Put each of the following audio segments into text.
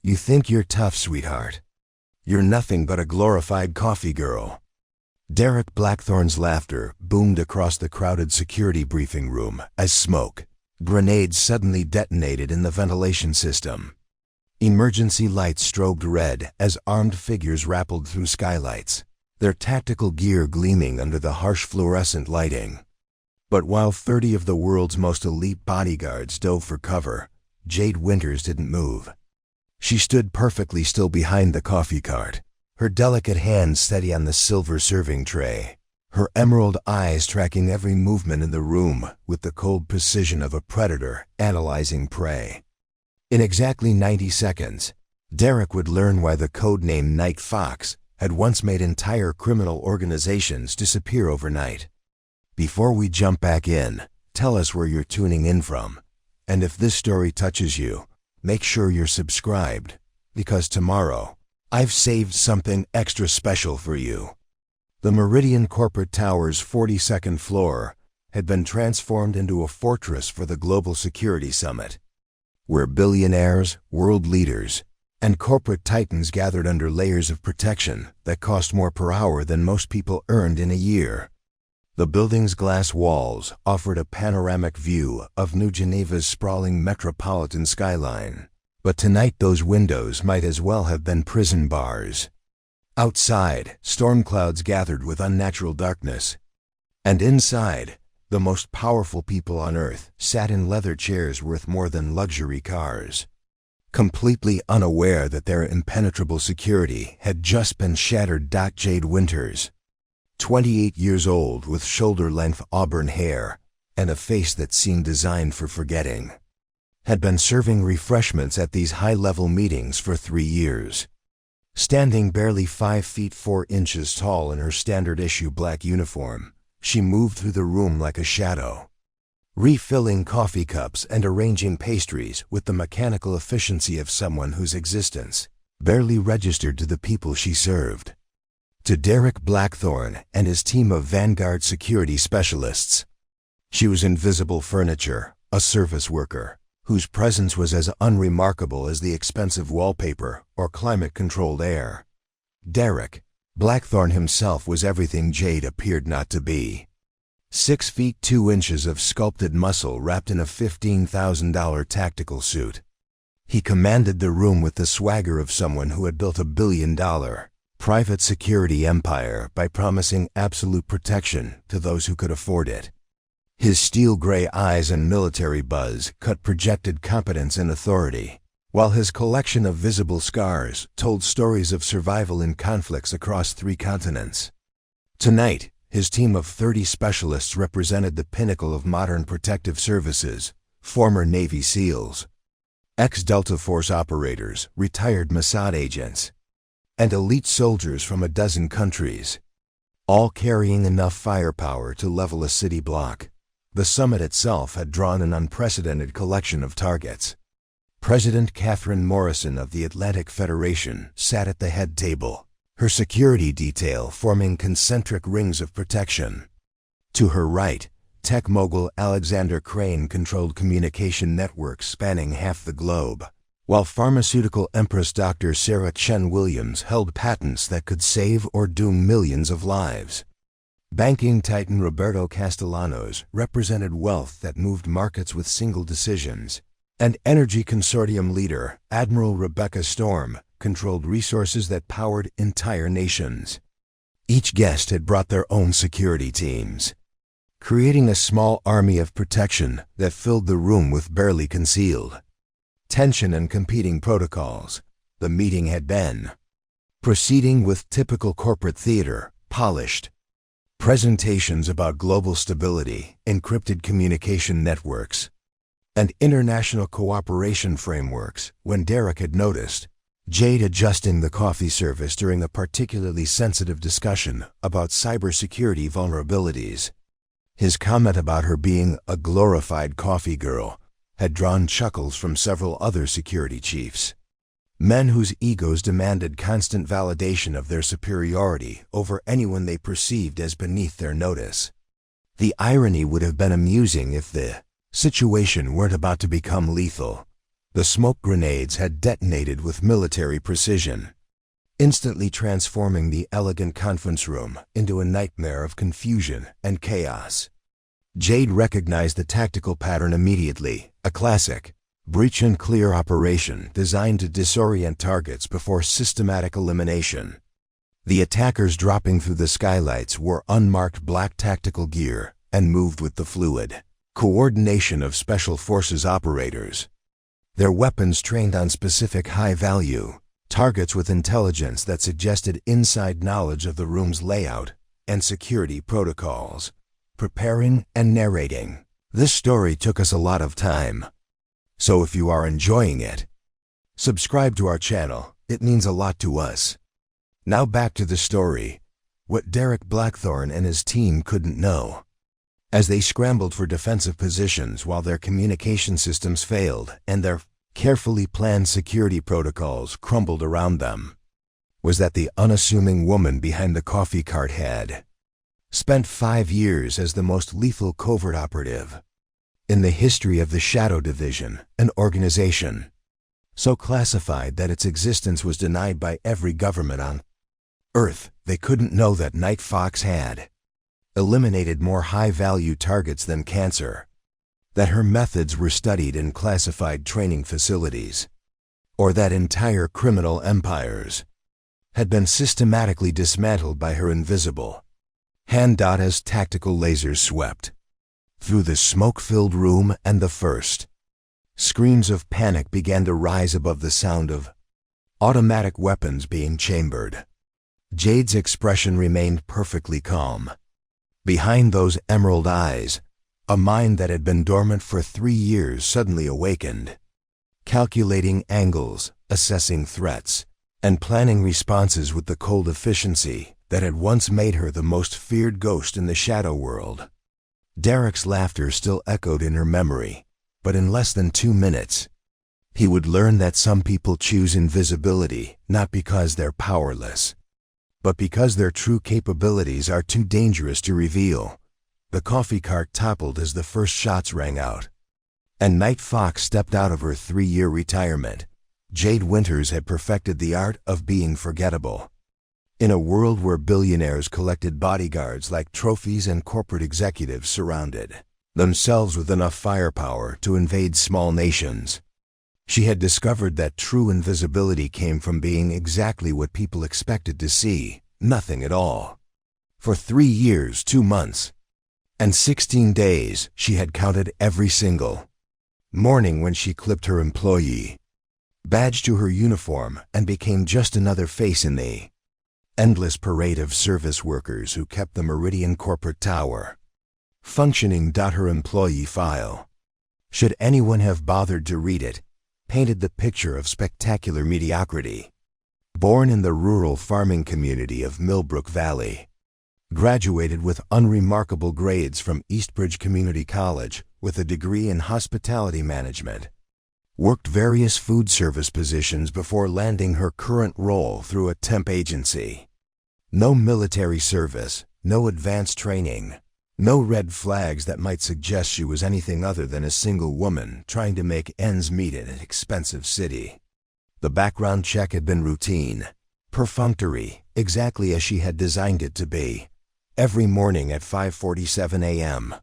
You think you're tough, sweetheart. You're nothing but a glorified coffee girl. Derek Blackthorne's laughter boomed across the crowded security briefing room as smoke, grenades suddenly detonated in the ventilation system. Emergency lights strobed red as armed figures rappelled through skylights, their tactical gear gleaming under the harsh fluorescent lighting. But while 30 of the world's most elite bodyguards dove for cover, Jade Winters didn't move. She stood perfectly still behind the coffee cart, her delicate hands steady on the silver serving tray, her emerald eyes tracking every movement in the room with the cold precision of a predator analyzing prey. In exactly 90 seconds, Derek would learn why the codename Night Fox had once made entire criminal organizations disappear overnight. Before we jump back in, tell us where you're tuning in from. And if this story touches you, make sure you're subscribed, because tomorrow, I've saved something extra special for you. The Meridian Corporate Tower's 42nd floor had been transformed into a fortress for the Global Security Summit, where billionaires, world leaders, and corporate titans gathered under layers of protection that cost more per hour than most people earned in a year. The building's glass walls offered a panoramic view of New Geneva's sprawling metropolitan skyline, but tonight those windows might as well have been prison bars. Outside, storm clouds gathered with unnatural darkness, and inside, the most powerful people on Earth sat in leather chairs worth more than luxury cars, completely unaware that their impenetrable security had just been shattered. Jade Winters, 28 years old with shoulder-length auburn hair and a face that seemed designed for forgetting, had been serving refreshments at these high-level meetings for 3 years. Standing barely 5 feet 4 inches tall in her standard-issue black uniform, she moved through the room like a shadow, refilling coffee cups and arranging pastries with the mechanical efficiency of someone whose existence barely registered to the people she served. To Derek Blackthorne and his team of Vanguard security specialists, she was invisible furniture, a service worker, whose presence was as unremarkable as the expensive wallpaper or climate-controlled air. Derek Blackthorne himself was everything Jade appeared not to be. 6 feet 2 inches of sculpted muscle wrapped in a $15,000 tactical suit. He commanded the room with the swagger of someone who had built $1 billion private security empire by promising absolute protection to those who could afford it. His steel-gray eyes and military buzz cut projected competence and authority, while his collection of visible scars told stories of survival in conflicts across 3 continents. Tonight, his team of 30 specialists represented the pinnacle of modern protective services, former Navy SEALs, ex-Delta Force operators, retired Mossad agents, and elite soldiers from a dozen countries, all carrying enough firepower to level a city block. The summit itself had drawn an unprecedented collection of targets. President Catherine Morrison of the Atlantic Federation sat at the head table, her security detail forming concentric rings of protection. To her right, tech mogul Alexander Crane controlled communication networks spanning half the globe, while pharmaceutical empress Dr. Sarah Chen Williams held patents that could save or doom millions of lives. Banking titan Roberto Castellanos represented wealth that moved markets with single decisions, and energy consortium leader Admiral Rebecca Storm controlled resources that powered entire nations. Each guest had brought their own security teams, creating a small army of protection that filled the room with barely concealed tension and competing protocols. The meeting had been proceeding with typical corporate theater, polished presentations about global stability, encrypted communication networks, and international cooperation frameworks when Derek had noticed Jade adjusting the coffee service during a particularly sensitive discussion about cybersecurity vulnerabilities. His comment about her being a glorified coffee girl had drawn chuckles from several other security chiefs, men whose egos demanded constant validation of their superiority over anyone they perceived as beneath their notice. The irony would have been amusing if the situation weren't about to become lethal. The smoke grenades had detonated with military precision, instantly transforming the elegant conference room into a nightmare of confusion and chaos. Jade recognized the tactical pattern immediately, a classic breach and clear operation designed to disorient targets before systematic elimination. The attackers dropping through the skylights wore unmarked black tactical gear and moved with the fluid coordination of special forces operators. Their weapons trained on specific high-value targets with intelligence that suggested inside knowledge of the room's layout and security protocols. Preparing and narrating. This story took us a lot of time. So if you are enjoying it, subscribe to our channel. It means a lot to us. Now back to the story. What Derek Blackthorne and his team couldn't know. As they scrambled for defensive positions while their communication systems failed and their carefully planned security protocols crumbled around them, was that the unassuming woman behind the coffee cart had spent 5 years as the most lethal covert operative in the history of the Shadow Division, an organization so classified that its existence was denied by every government on Earth. They couldn't know that Night Fox had eliminated more high-value targets than cancer, that her methods were studied in classified training facilities, or that entire criminal empires had been systematically dismantled by her invisible hand. As tactical lasers swept through the smoke-filled room and the first screams of panic began to rise above the sound of automatic weapons being chambered, Jade's expression remained perfectly calm. Behind those emerald eyes, a mind that had been dormant for 3 years suddenly awakened, calculating angles, assessing threats, and planning responses with the cold efficiency that had once made her the most feared ghost in the shadow world. Derek's laughter still echoed in her memory, but in less than 2 minutes, he would learn that some people choose invisibility not because they're powerless, but because their true capabilities are too dangerous to reveal. The coffee cart toppled as the first shots rang out, and Night Fox stepped out of her 3-year retirement. Jade Winters had perfected the art of being forgettable. In a world where billionaires collected bodyguards like trophies and corporate executives surrounded themselves with enough firepower to invade small nations, she had discovered that true invisibility came from being exactly what people expected to see, nothing at all. For 3 years, 2 months, and 16 days, she had counted every single morning when she clipped her employee badge to her uniform and became just another face in the endless parade of service workers who kept the Meridian corporate tower functioning. Her employee file, should anyone have bothered to read it, painted the picture of spectacular mediocrity. Born in the rural farming community of Millbrook Valley, graduated with unremarkable grades from Eastbridge Community College with a degree in hospitality management, worked various food service positions before landing her current role through a temp agency. No military service, no advanced training, no red flags that might suggest she was anything other than a single woman trying to make ends meet in an expensive city. The background check had been routine, perfunctory, exactly as she had designed it to be. Every morning at 5:47 a.m.,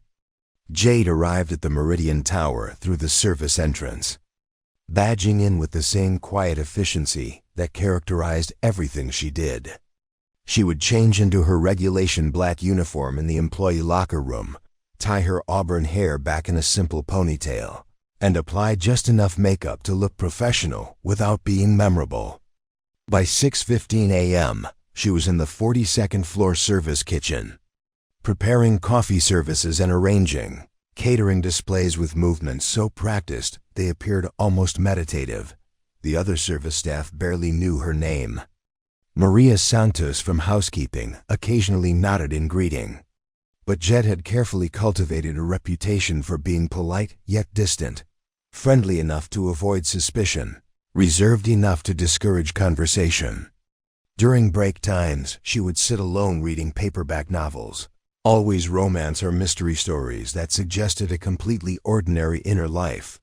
Jade arrived at the Meridian Tower through the service entrance, badging in with the same quiet efficiency that characterized everything she did. She would change into her regulation black uniform in the employee locker room, tie her auburn hair back in a simple ponytail, and apply just enough makeup to look professional without being memorable. By 6:15 a.m., she was in the 42nd floor service kitchen, preparing coffee services and arranging catering displays with movements so practiced they appeared almost meditative. The other service staff barely knew her name. Maria Santos from housekeeping occasionally nodded in greeting, but Jed had carefully cultivated a reputation for being polite yet distant, friendly enough to avoid suspicion, reserved enough to discourage conversation. During break times, she would sit alone reading paperback novels, always romance or mystery stories that suggested a completely ordinary inner life.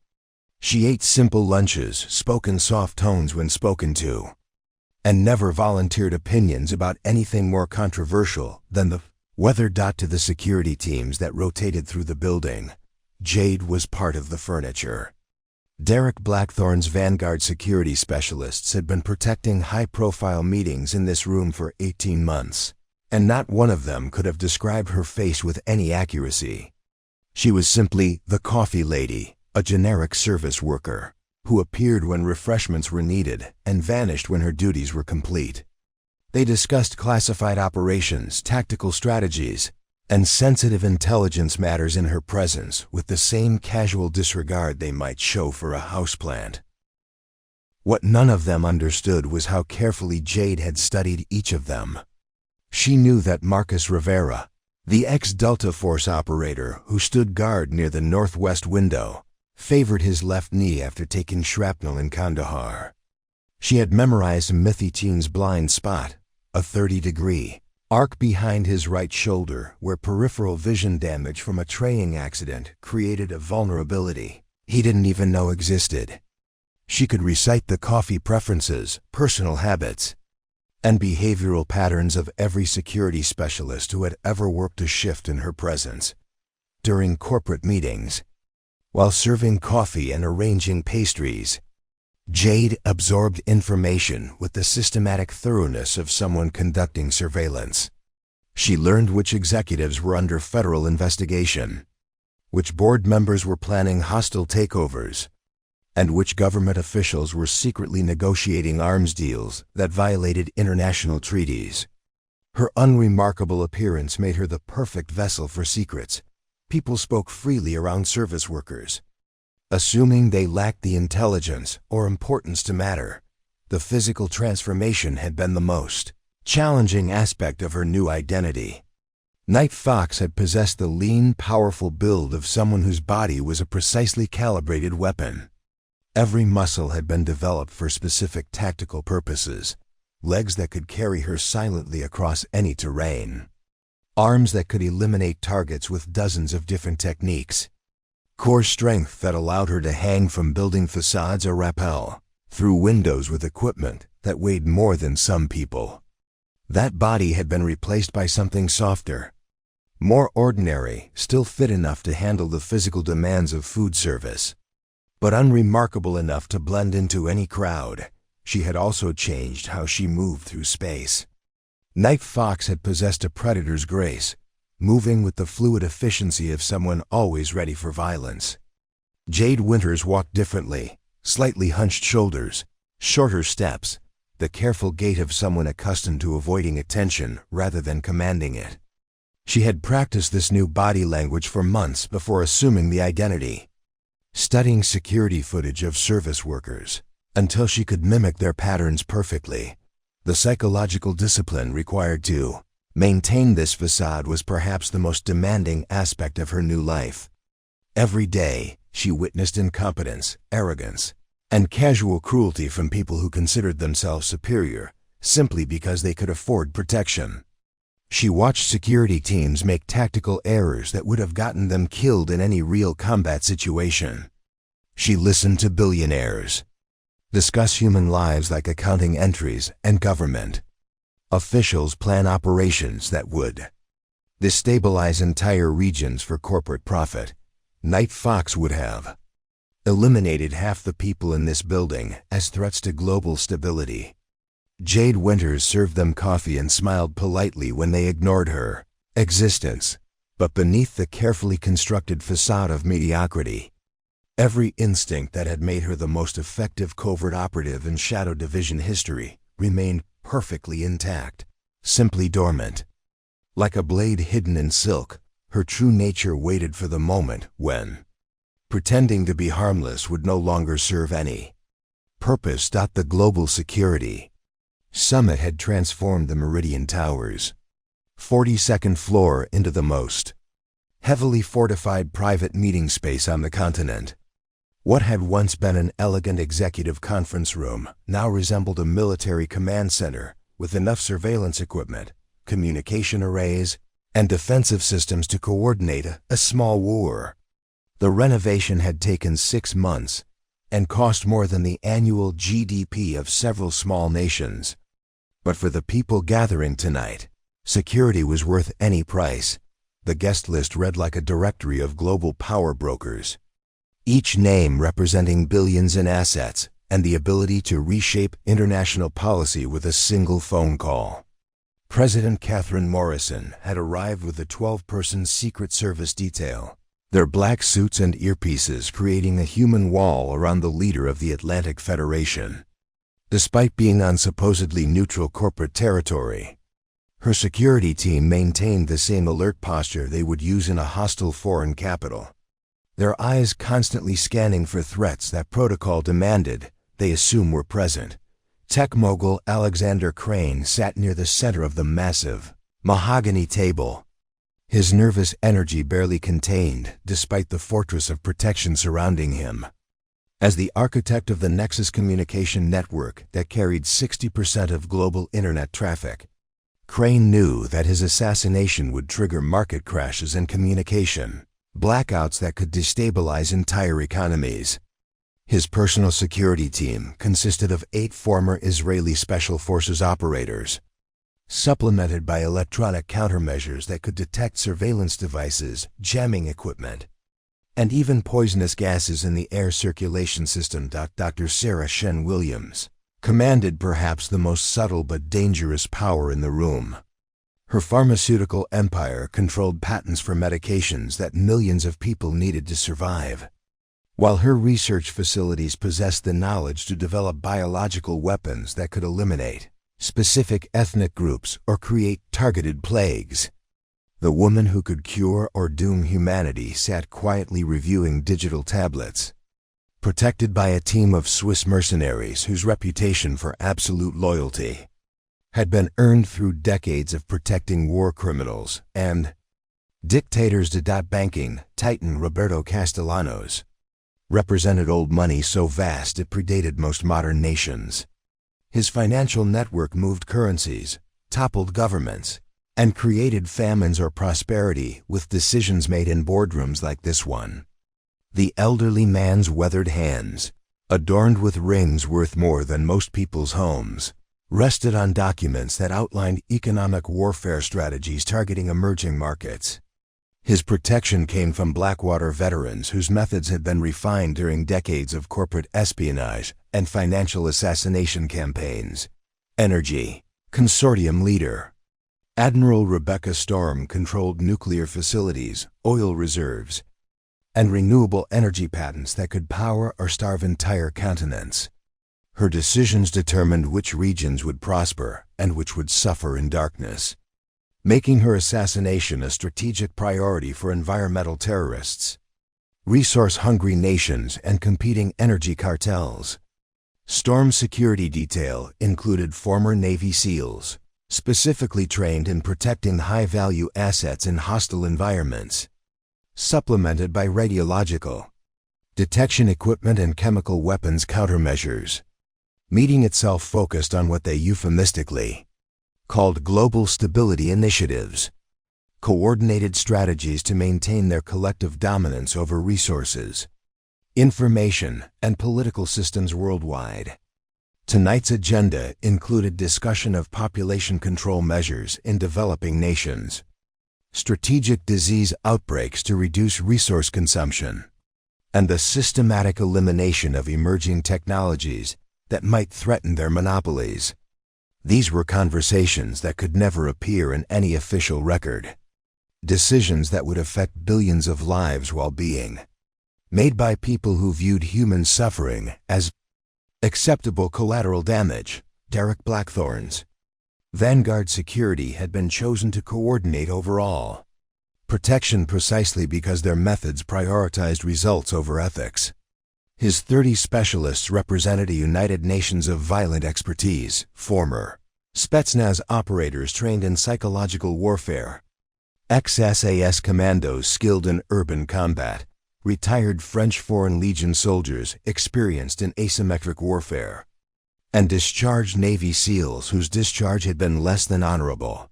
She ate simple lunches, spoke in soft tones when spoken to, and never volunteered opinions about anything more controversial than the weather. To the security teams that rotated through the building, Jade was part of the furniture. Derek Blackthorne's Vanguard security specialists had been protecting high-profile meetings in this room for 18 months, and not one of them could have described her face with any accuracy. She was simply the coffee lady, a generic service worker, who appeared when refreshments were needed and vanished when her duties were complete. They discussed classified operations, tactical strategies, and sensitive intelligence matters in her presence with the same casual disregard they might show for a houseplant. What none of them understood was how carefully Jade had studied each of them. She knew that Marcus Rivera, the ex-Delta Force operator who stood guard near the northwest window, favored his left knee after taking shrapnel in Kandahar. She had memorized Mithiteen's blind spot, a 30-degree arc behind his right shoulder where peripheral vision damage from a training accident created a vulnerability he didn't even know existed. She could recite the coffee preferences, personal habits, and behavioral patterns of every security specialist who had ever worked a shift in her presence. During corporate meetings, while serving coffee and arranging pastries, Jade absorbed information with the systematic thoroughness of someone conducting surveillance. She learned which executives were under federal investigation, which board members were planning hostile takeovers, and which government officials were secretly negotiating arms deals that violated international treaties. Her unremarkable appearance made her the perfect vessel for secrets. People spoke freely around service workers, assuming they lacked the intelligence or importance to matter. The physical transformation had been the most challenging aspect of her new identity. Night Fox had possessed the lean, powerful build of someone whose body was a precisely calibrated weapon. Every muscle had been developed for specific tactical purposes. Legs that could carry her silently across any terrain. Arms that could eliminate targets with dozens of different techniques. Core strength that allowed her to hang from building facades or rappel through windows with equipment that weighed more than some people. That body had been replaced by something softer, more ordinary, still fit enough to handle the physical demands of food service, but unremarkable enough to blend into any crowd. She had also changed how she moved through space. Night Fox had possessed a predator's grace, moving with the fluid efficiency of someone always ready for violence. Jade Winters walked differently, slightly hunched shoulders, shorter steps, the careful gait of someone accustomed to avoiding attention rather than commanding it. She had practiced this new body language for months before assuming the identity, studying security footage of service workers until she could mimic their patterns perfectly. The psychological discipline required to maintain this facade was perhaps the most demanding aspect of her new life. Every day, she witnessed incompetence, arrogance, and casual cruelty from people who considered themselves superior simply because they could afford protection. She watched security teams make tactical errors that would have gotten them killed in any real combat situation. She listened to billionaires discuss human lives like accounting entries and government officials plan operations that would destabilize entire regions for corporate profit. Night Fox would have eliminated half the people in this building as threats to global stability. Jade Winters served them coffee and smiled politely when they ignored her existence, but beneath the carefully constructed facade of mediocrity, every instinct that had made her the most effective covert operative in Shadow Division history remained perfectly intact, simply dormant. Like a blade hidden in silk, her true nature waited for the moment when pretending to be harmless would no longer serve any purpose. The global security summit had transformed the Meridian Towers, 42nd floor, into the most heavily fortified private meeting space on the continent. What had once been an elegant executive conference room now resembled a military command center with enough surveillance equipment, communication arrays, and defensive systems to coordinate a small war. The renovation had taken 6 months, and cost more than the annual GDP of several small nations. But for the people gathering tonight, security was worth any price. The guest list read like a directory of global power brokers, each name representing billions in assets and the ability to reshape international policy with a single phone call. President Catherine Morrison had arrived with a 12-person Secret Service detail, their black suits and earpieces creating a human wall around the leader of the Atlantic Federation. Despite being on supposedly neutral corporate territory, her security team maintained the same alert posture they would use in a hostile foreign capital, their eyes constantly scanning for threats that protocol demanded they assume were present. Tech mogul Alexander Crane sat near the center of the massive, mahogany table, his nervous energy barely contained despite the fortress of protection surrounding him. As the architect of the Nexus communication network that carried 60% of global internet traffic, Crane knew that his assassination would trigger market crashes in communication, blackouts that could destabilize entire economies. His personal security team consisted of 8 former Israeli Special Forces operators, supplemented by electronic countermeasures that could detect surveillance devices, jamming equipment, and even poisonous gases in the air circulation system. Dr. Sarah Shen Williams commanded perhaps the most subtle but dangerous power in the room. Her pharmaceutical empire controlled patents for medications that millions of people needed to survive, while her research facilities possessed the knowledge to develop biological weapons that could eliminate specific ethnic groups or create targeted plagues. The woman who could cure or doom humanity sat quietly reviewing digital tablets, protected by a team of Swiss mercenaries whose reputation for absolute loyalty had been earned through decades of protecting war criminals and dictators. Banking titan Roberto Castellanos represented old money so vast it predated most modern nations. His financial network moved currencies, toppled governments, and created famines or prosperity with decisions made in boardrooms like this one. The elderly man's weathered hands, adorned with rings worth more than most people's homes, rested on documents that outlined economic warfare strategies targeting emerging markets. His protection came from Blackwater veterans whose methods had been refined during decades of corporate espionage and financial assassination campaigns. Energy Consortium leader Admiral Rebecca Storm controlled nuclear facilities, oil reserves, and renewable energy patents that could power or starve entire continents. Her decisions determined which regions would prosper and which would suffer in darkness, making her assassination a strategic priority for environmental terrorists, resource-hungry nations, and competing energy cartels. Storm's security detail included former Navy SEALs, specifically trained in protecting high-value assets in hostile environments, supplemented by radiological detection equipment and chemical weapons countermeasures. Meeting itself focused on what they euphemistically called global stability initiatives, coordinated strategies to maintain their collective dominance over resources, information, and political systems worldwide. Tonight's agenda included discussion of population control measures in developing nations, strategic disease outbreaks to reduce resource consumption, and the systematic elimination of emerging technologies that might threaten their monopolies. These were conversations that could never appear in any official record, decisions that would affect billions of lives while being made by people who viewed human suffering as acceptable collateral damage. Derek Blackthorne's Vanguard Security had been chosen to coordinate overall protection precisely because their methods prioritized results over ethics. His 30 specialists represented a United Nations of violent expertise, former Spetsnaz operators trained in psychological warfare, ex-SAS commandos skilled in urban combat, retired French Foreign Legion soldiers experienced in asymmetric warfare, and discharged Navy SEALs whose discharge had been less than honorable.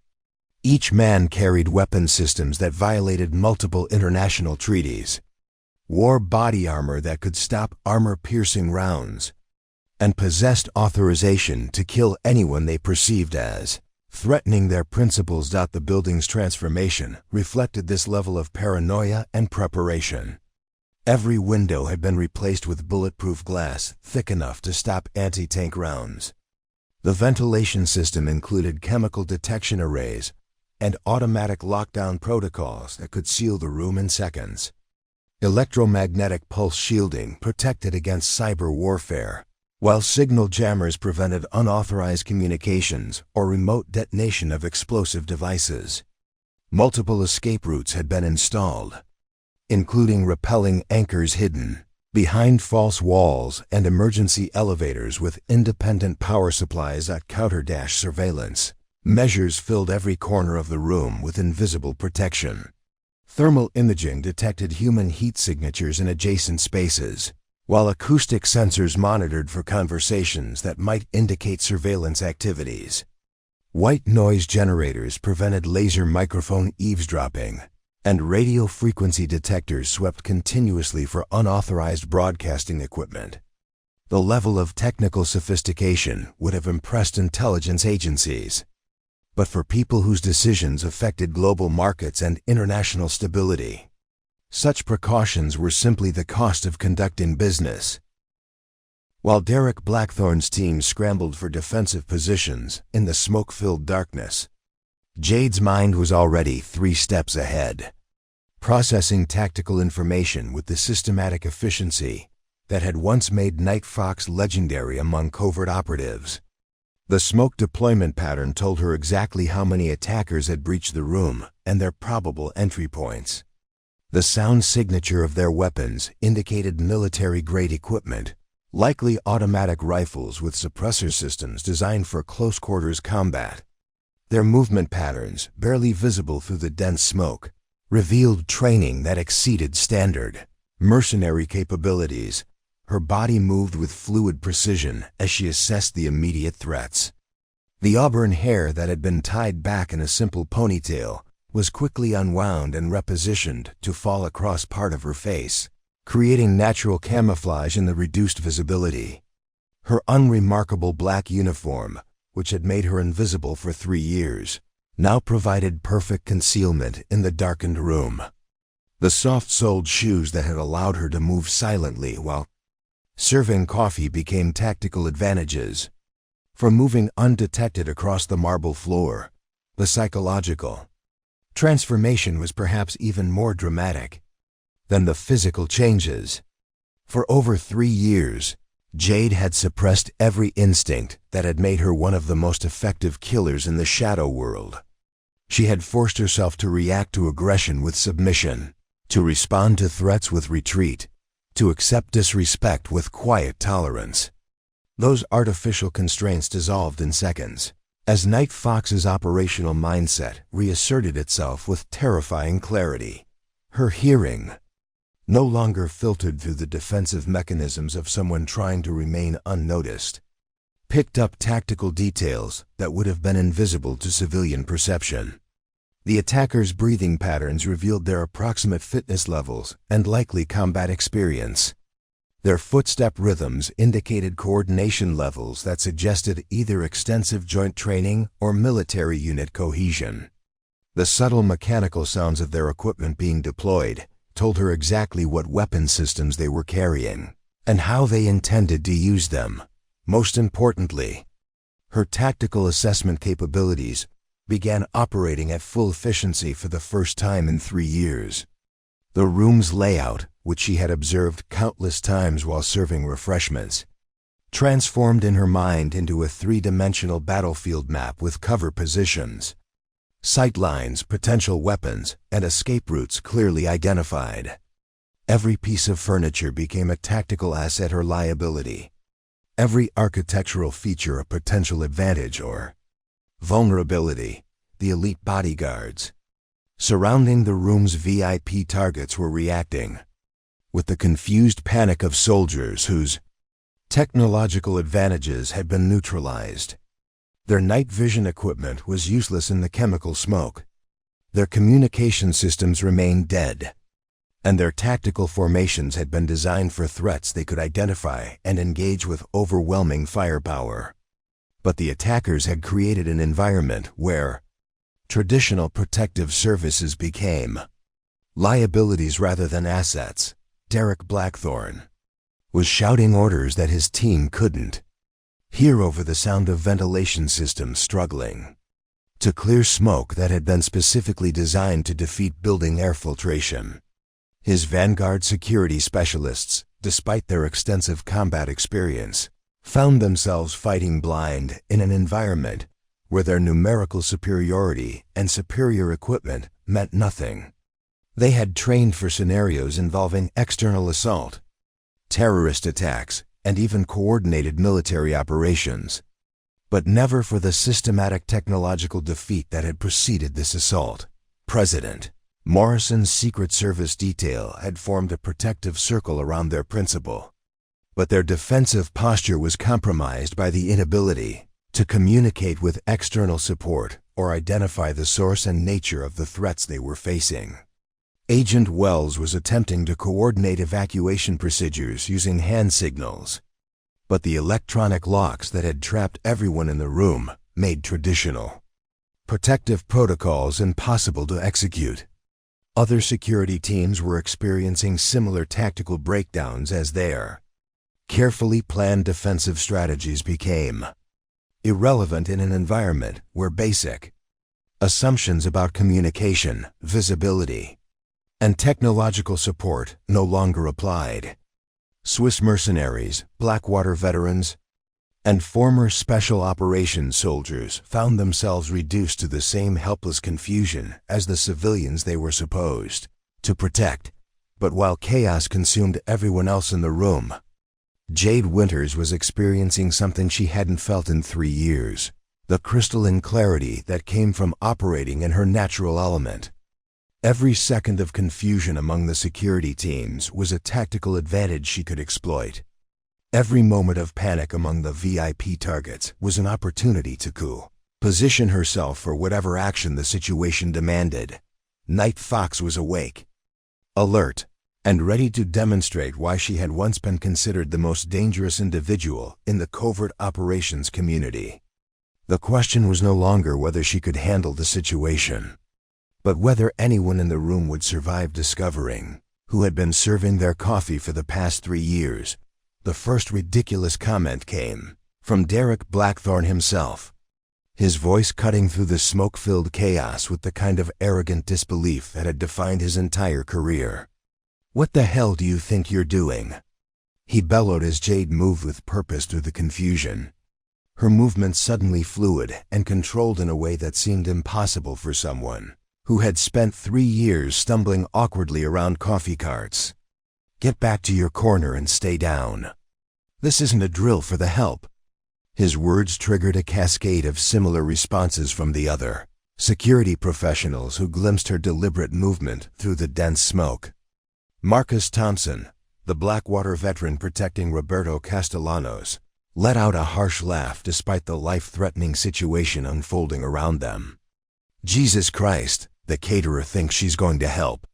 Each man carried weapon systems that violated multiple international treaties, wore body armor that could stop armor-piercing rounds, and possessed authorization to kill anyone they perceived as threatening their principles. The building's transformation reflected this level of paranoia and preparation. Every window had been replaced with bulletproof glass thick enough to stop anti-tank rounds. The ventilation system included chemical detection arrays and automatic lockdown protocols that could seal the room in seconds. Electromagnetic pulse shielding protected against cyber warfare, while signal jammers prevented unauthorized communications or remote detonation of explosive devices. Multiple escape routes had been installed, including rappelling anchors hidden behind false walls and emergency elevators with independent power supplies that counter surveillance. Measures filled every corner of the room with invisible protection. Thermal imaging detected human heat signatures in adjacent spaces, while acoustic sensors monitored for conversations that might indicate surveillance activities. White noise generators prevented laser microphone eavesdropping, and radio frequency detectors swept continuously for unauthorized broadcasting equipment. The level of technical sophistication would have impressed intelligence agencies. But for people whose decisions affected global markets and international stability, such precautions were simply the cost of conducting business. While Derek Blackthorne's team scrambled for defensive positions in the smoke-filled darkness, Jade's mind was already 3 steps ahead, processing tactical information with the systematic efficiency that had once made Night Fox legendary among covert operatives. The smoke deployment pattern told her exactly how many attackers had breached the room and their probable entry points. The sound signature of their weapons indicated military-grade equipment, likely automatic rifles with suppressor systems designed for close-quarters combat. Their movement patterns, barely visible through the dense smoke, revealed training that exceeded standard mercenary capabilities. Her body moved with fluid precision as she assessed the immediate threats. The auburn hair that had been tied back in a simple ponytail was quickly unwound and repositioned to fall across part of her face, creating natural camouflage in the reduced visibility. Her unremarkable black uniform, which had made her invisible for 3 years, now provided perfect concealment in the darkened room. The soft-soled shoes that had allowed her to move silently while serving coffee became tactical advantages. For moving undetected across the marble floor, the psychological transformation was perhaps even more dramatic than the physical changes. For over 3 years, Jade had suppressed every instinct that had made her one of the most effective killers in the shadow world. She had forced herself to react to aggression with submission, to respond to threats with retreat, to accept disrespect with quiet tolerance. Those artificial constraints dissolved in seconds, as Night Fox's operational mindset reasserted itself with terrifying clarity. Her hearing, no longer filtered through the defensive mechanisms of someone trying to remain unnoticed, picked up tactical details that would have been invisible to civilian perception. The attackers' breathing patterns revealed their approximate fitness levels and likely combat experience. Their footstep rhythms indicated coordination levels that suggested either extensive joint training or military unit cohesion. The subtle mechanical sounds of their equipment being deployed told her exactly what weapon systems they were carrying and how they intended to use them. Most importantly, her tactical assessment capabilities began operating at full efficiency for the first time in 3 years. The room's layout, which she had observed countless times while serving refreshments, transformed in her mind into a 3-dimensional battlefield map with cover positions, sight lines, potential weapons, and escape routes clearly identified. Every piece of furniture became a tactical asset or liability, every architectural feature a potential advantage or vulnerability. The elite bodyguards surrounding the room's VIP targets were reacting with the confused panic of soldiers whose technological advantages had been neutralized. Their night vision equipment was useless in the chemical smoke. Their communication systems remained dead, and their tactical formations had been designed for threats they could identify and engage with overwhelming firepower. But the attackers had created an environment where traditional protective services became liabilities rather than assets. Derek Blackthorne was shouting orders that his team couldn't hear over the sound of ventilation systems struggling to clear smoke that had been specifically designed to defeat building air filtration. His vanguard security specialists, despite their extensive combat experience, found themselves fighting blind in an environment where their numerical superiority and superior equipment meant nothing. They had trained for scenarios involving external assault, terrorist attacks, and even coordinated military operations, but never for the systematic technological defeat that had preceded this assault. President Morrison's Secret Service detail had formed a protective circle around their principal, but their defensive posture was compromised by the inability to communicate with external support or identify the source and nature of the threats they were facing. Agent Wells was attempting to coordinate evacuation procedures using hand signals, but the electronic locks that had trapped everyone in the room made traditional protective protocols impossible to execute. Other security teams were experiencing similar tactical breakdowns as their carefully planned defensive strategies became irrelevant in an environment where basic assumptions about communication, visibility, and technological support no longer applied. Swiss mercenaries, Blackwater veterans, and former special operations soldiers found themselves reduced to the same helpless confusion as the civilians they were supposed to protect. But while chaos consumed everyone else in the room, Jade Winters was experiencing something she hadn't felt in 3 years, the crystalline clarity that came from operating in her natural element. Every second of confusion among the security teams was a tactical advantage she could exploit. Every moment of panic among the VIP targets was an opportunity to position herself for whatever action the situation demanded. Night Fox was awake, alert, and ready to demonstrate why she had once been considered the most dangerous individual in the covert operations community. The question was no longer whether she could handle the situation, but whether anyone in the room would survive discovering who had been serving their coffee for the past 3 years. The first ridiculous comment came from Derek Blackthorne himself, his voice cutting through the smoke-filled chaos with the kind of arrogant disbelief that had defined his entire career. "What the hell do you think you're doing?" he bellowed as Jade moved with purpose through the confusion, her movements suddenly fluid and controlled in a way that seemed impossible for someone who had spent 3 years stumbling awkwardly around coffee carts. "Get back to your corner and stay down. This isn't a drill for the help." His words triggered a cascade of similar responses from the other security professionals who glimpsed her deliberate movement through the dense smoke. Marcus Thompson, the Blackwater veteran protecting Roberto Castellanos, let out a harsh laugh despite the life-threatening situation unfolding around them. "Jesus Christ, the caterer thinks she's going to help.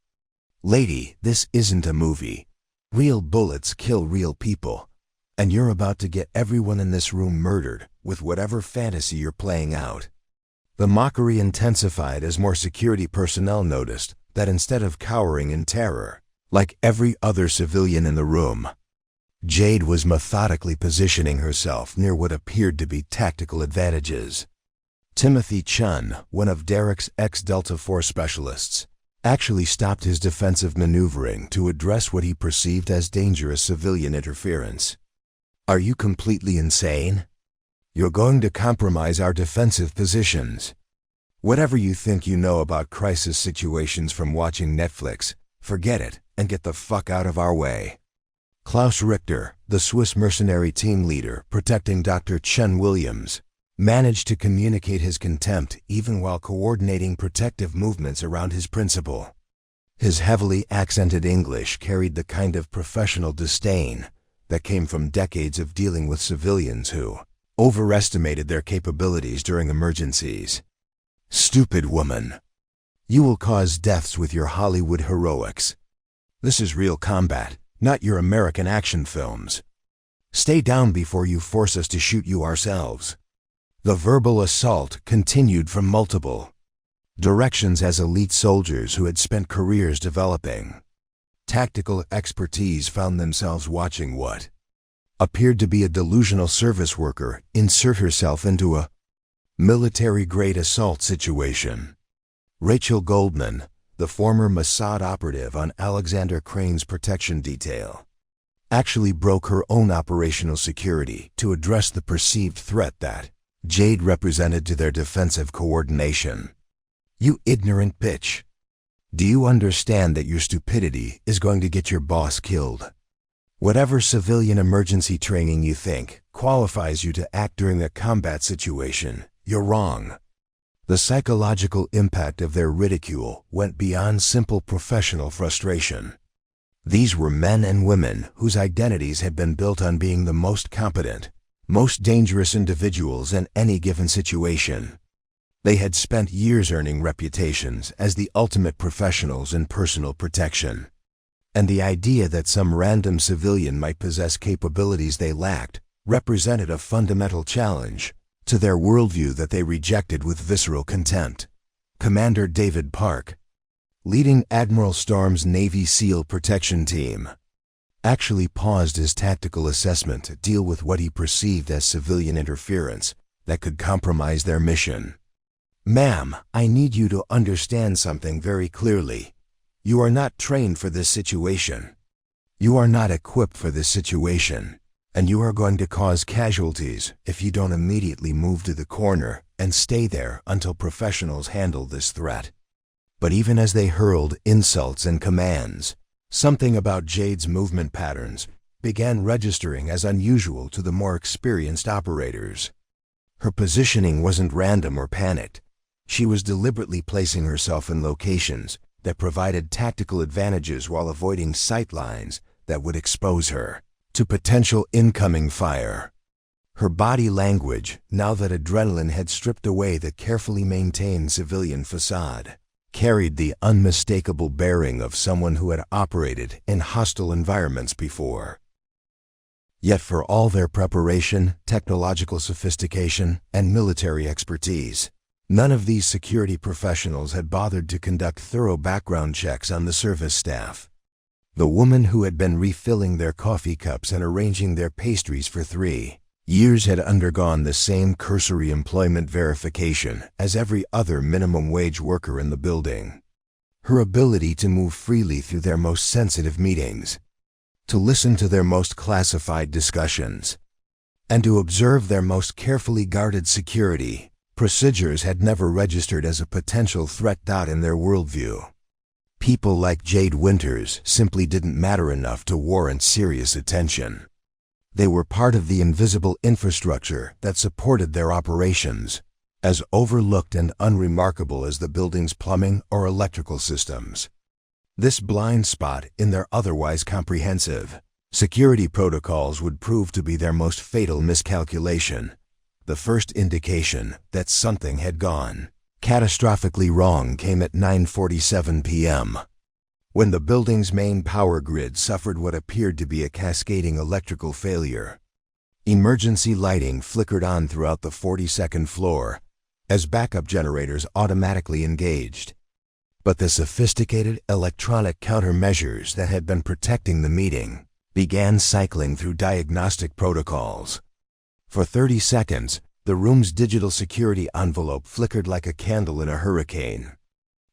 Lady, this isn't a movie. Real bullets kill real people, and you're about to get everyone in this room murdered with whatever fantasy you're playing out." The mockery intensified as more security personnel noticed that instead of cowering in terror, like every other civilian in the room, Jade was methodically positioning herself near what appeared to be tactical advantages. Timothy Chun, one of Derek's ex-Delta Force specialists, actually stopped his defensive maneuvering to address what he perceived as dangerous civilian interference. "Are you completely insane? You're going to compromise our defensive positions. Whatever you think you know about crisis situations from watching Netflix, forget it and get the fuck out of our way." Klaus Richter, the Swiss mercenary team leader protecting Dr. Chen Williams, managed to communicate his contempt even while coordinating protective movements around his principal. His heavily accented English carried the kind of professional disdain that came from decades of dealing with civilians who overestimated their capabilities during emergencies. "Stupid woman. You will cause deaths with your Hollywood heroics. This is real combat, not your American action films. Stay down before you force us to shoot you ourselves. The verbal assault continued from multiple directions as elite soldiers who had spent careers developing tactical expertise found themselves watching what appeared to be a delusional service worker insert herself into a military-grade assault situation. Rachel Goldman, the former Mossad operative on Alexander Crane's protection detail, actually broke her own operational security to address the perceived threat that Jade represented to their defensive coordination. You ignorant bitch. Do you understand that your stupidity is going to get your boss killed? Whatever civilian emergency training you think qualifies you to act during a combat situation, you're wrong. The psychological impact of their ridicule went beyond simple professional frustration. These were men and women whose identities had been built on being the most competent, most dangerous individuals in any given situation. They had spent years earning reputations as the ultimate professionals in personal protection. And the idea that some random civilian might possess capabilities they lacked represented a fundamental challenge to their worldview that they rejected with visceral contempt. Commander David Park, leading Admiral Storm's Navy SEAL protection team, actually paused his tactical assessment to deal with what he perceived as civilian interference that could compromise their mission. Ma'am, I need you to understand something very clearly. You are not trained for this situation. You are not equipped for this situation, and you are going to cause casualties if you don't immediately move to the corner and stay there until professionals handle this threat. But even as they hurled insults and commands, something about Jade's movement patterns began registering as unusual to the more experienced operators. Her positioning wasn't random or panicked. She was deliberately placing herself in locations that provided tactical advantages while avoiding sight lines that would expose her to potential incoming fire. Her body language, now that adrenaline had stripped away the carefully maintained civilian facade, carried the unmistakable bearing of someone who had operated in hostile environments before. Yet for all their preparation, technological sophistication, and military expertise, none of these security professionals had bothered to conduct thorough background checks on the service staff. The woman who had been refilling their coffee cups and arranging their pastries for 3 years had undergone the same cursory employment verification as every other minimum wage worker in the building. Her ability to move freely through their most sensitive meetings, to listen to their most classified discussions, and to observe their most carefully guarded security procedures had never registered as a potential threat. In their worldview, people like Jade Winters simply didn't matter enough to warrant serious attention. They were part of the invisible infrastructure that supported their operations, as overlooked and unremarkable as the building's plumbing or electrical systems. This blind spot in their otherwise comprehensive security protocols would prove to be their most fatal miscalculation. The first indication that something had gone catastrophically wrong came at 9:47 p.m. when the building's main power grid suffered what appeared to be a cascading electrical failure. Emergency lighting flickered on throughout the 42nd floor as backup generators automatically engaged. But the sophisticated electronic countermeasures that had been protecting the meeting began cycling through diagnostic protocols. For 30 seconds, the room's digital security envelope flickered like a candle in a hurricane,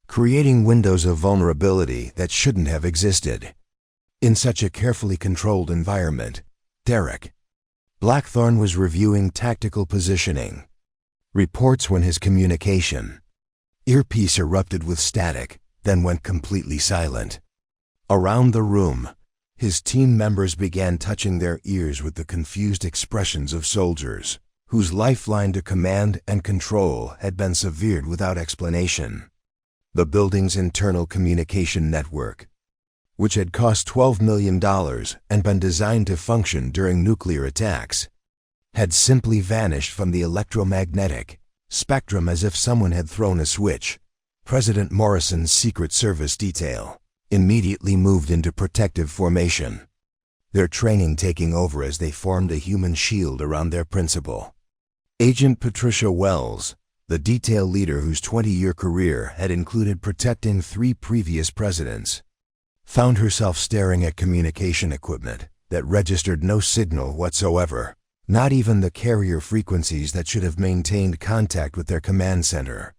creating windows of vulnerability that shouldn't have existed. In such a carefully controlled environment, Derek Blackthorne was reviewing tactical positioning reports when his communication earpiece erupted with static, then went completely silent. Around the room, his team members began touching their ears with the confused expressions of soldiers whose lifeline to command and control had been severed without explanation. The building's internal communication network, which had cost $12 million and been designed to function during nuclear attacks, had simply vanished from the electromagnetic spectrum as if someone had thrown a switch. President Morrison's Secret Service detail, immediately moved into protective formation, their training taking over as they formed a human shield around their principal. Agent Patricia Wells, the detail leader whose 20-year career had included protecting 3 previous presidents, found herself staring at communication equipment that registered no signal whatsoever, not even the carrier frequencies that should have maintained contact with their command center.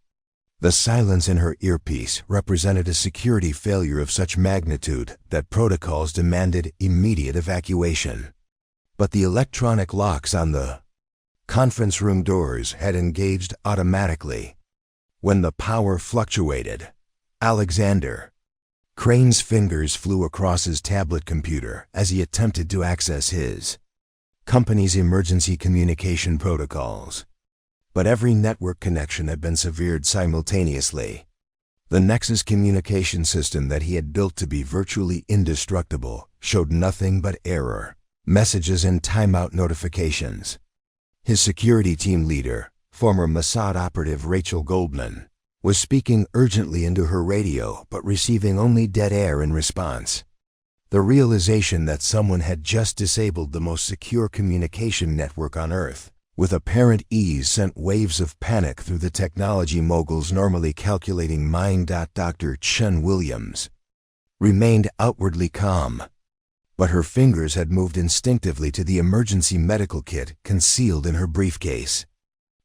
The silence in her earpiece represented a security failure of such magnitude that protocols demanded immediate evacuation. But the electronic locks on the conference room doors had engaged automatically. When the power fluctuated, Alexander Crane's fingers flew across his tablet computer as he attempted to access his company's emergency communication protocols. But every network connection had been severed simultaneously. The Nexus communication system that he had built to be virtually indestructible showed nothing but error messages and timeout notifications. His security team leader, former Mossad operative Rachel Goldman, was speaking urgently into her radio but receiving only dead air in response. The realization that someone had just disabled the most secure communication network on Earth with apparent ease sent waves of panic through the technology mogul's normally calculating mind. Dr. Chen Williams remained outwardly calm, but her fingers had moved instinctively to the emergency medical kit concealed in her briefcase.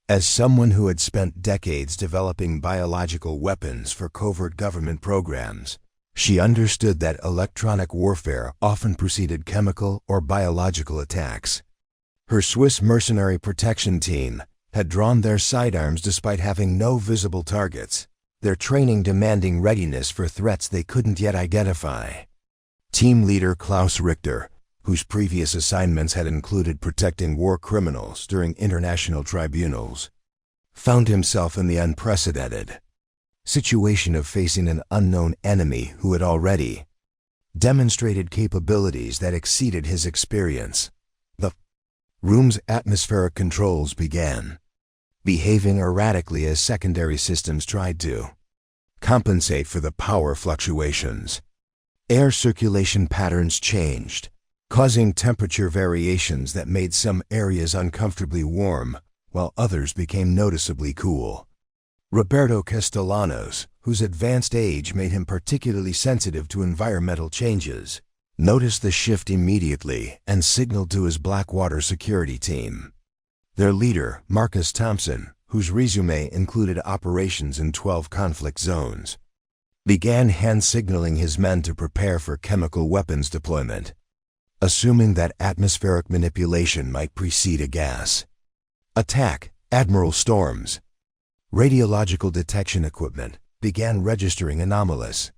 As someone who had spent decades developing biological weapons for covert government programs, she understood that electronic warfare often preceded chemical or biological attacks. Her Swiss mercenary protection team had drawn their sidearms despite having no visible targets, their training demanding readiness for threats they couldn't yet identify. Team leader Klaus Richter, whose previous assignments had included protecting war criminals during international tribunals, found himself in the unprecedented situation of facing an unknown enemy who had already demonstrated capabilities that exceeded his experience. The room's atmospheric controls began behaving erratically as secondary systems tried to compensate for the power fluctuations. Air circulation patterns changed, causing temperature variations that made some areas uncomfortably warm, while others became noticeably cool. Roberto Castellanos, whose advanced age made him particularly sensitive to environmental changes, noticed the shift immediately and signaled to his Blackwater security team. Their leader, Marcus Thompson, whose resume included operations in 12 conflict zones, began hand-signaling his men to prepare for chemical weapons deployment, assuming that atmospheric manipulation might precede a gas attack. Admiral Storm's radiological detection equipment began registering anomalous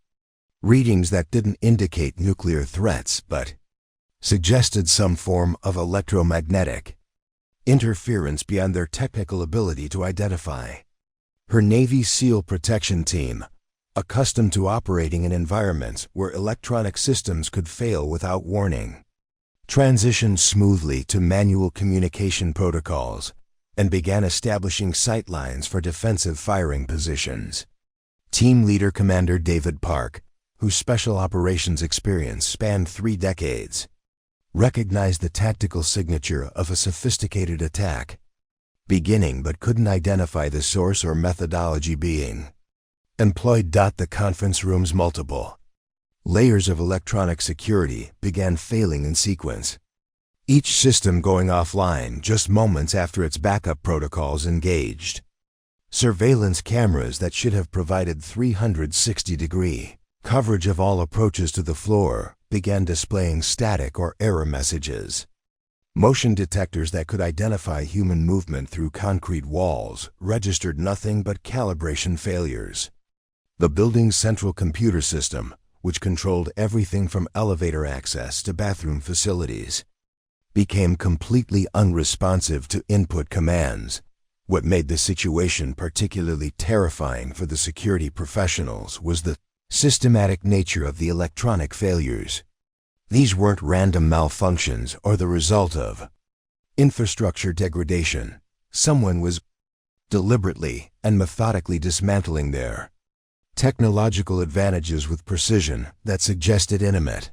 readings that didn't indicate nuclear threats but suggested some form of electromagnetic interference beyond their technical ability to identify. Her Navy SEAL protection team, accustomed to operating in environments where electronic systems could fail without warning, transitioned smoothly to manual communication protocols and began establishing sightlines for defensive firing positions. Team leader Commander David Park, whose special operations experience spanned 3 decades, recognized the tactical signature of a sophisticated attack, beginning but couldn't identify the source or methodology being employed. The conference room's multiple layers of electronic security began failing in sequence, each system going offline just moments after its backup protocols engaged. Surveillance cameras that should have provided 360-degree coverage of all approaches to the floor began displaying static or error messages. Motion detectors that could identify human movement through concrete walls registered nothing but calibration failures. The building's central computer system, which controlled everything from elevator access to bathroom facilities, became completely unresponsive to input commands. What made the situation particularly terrifying for the security professionals was the systematic nature of the electronic failures. These weren't random malfunctions or the result of infrastructure degradation. Someone was deliberately and methodically dismantling their Technological advantages with precision that suggested intimate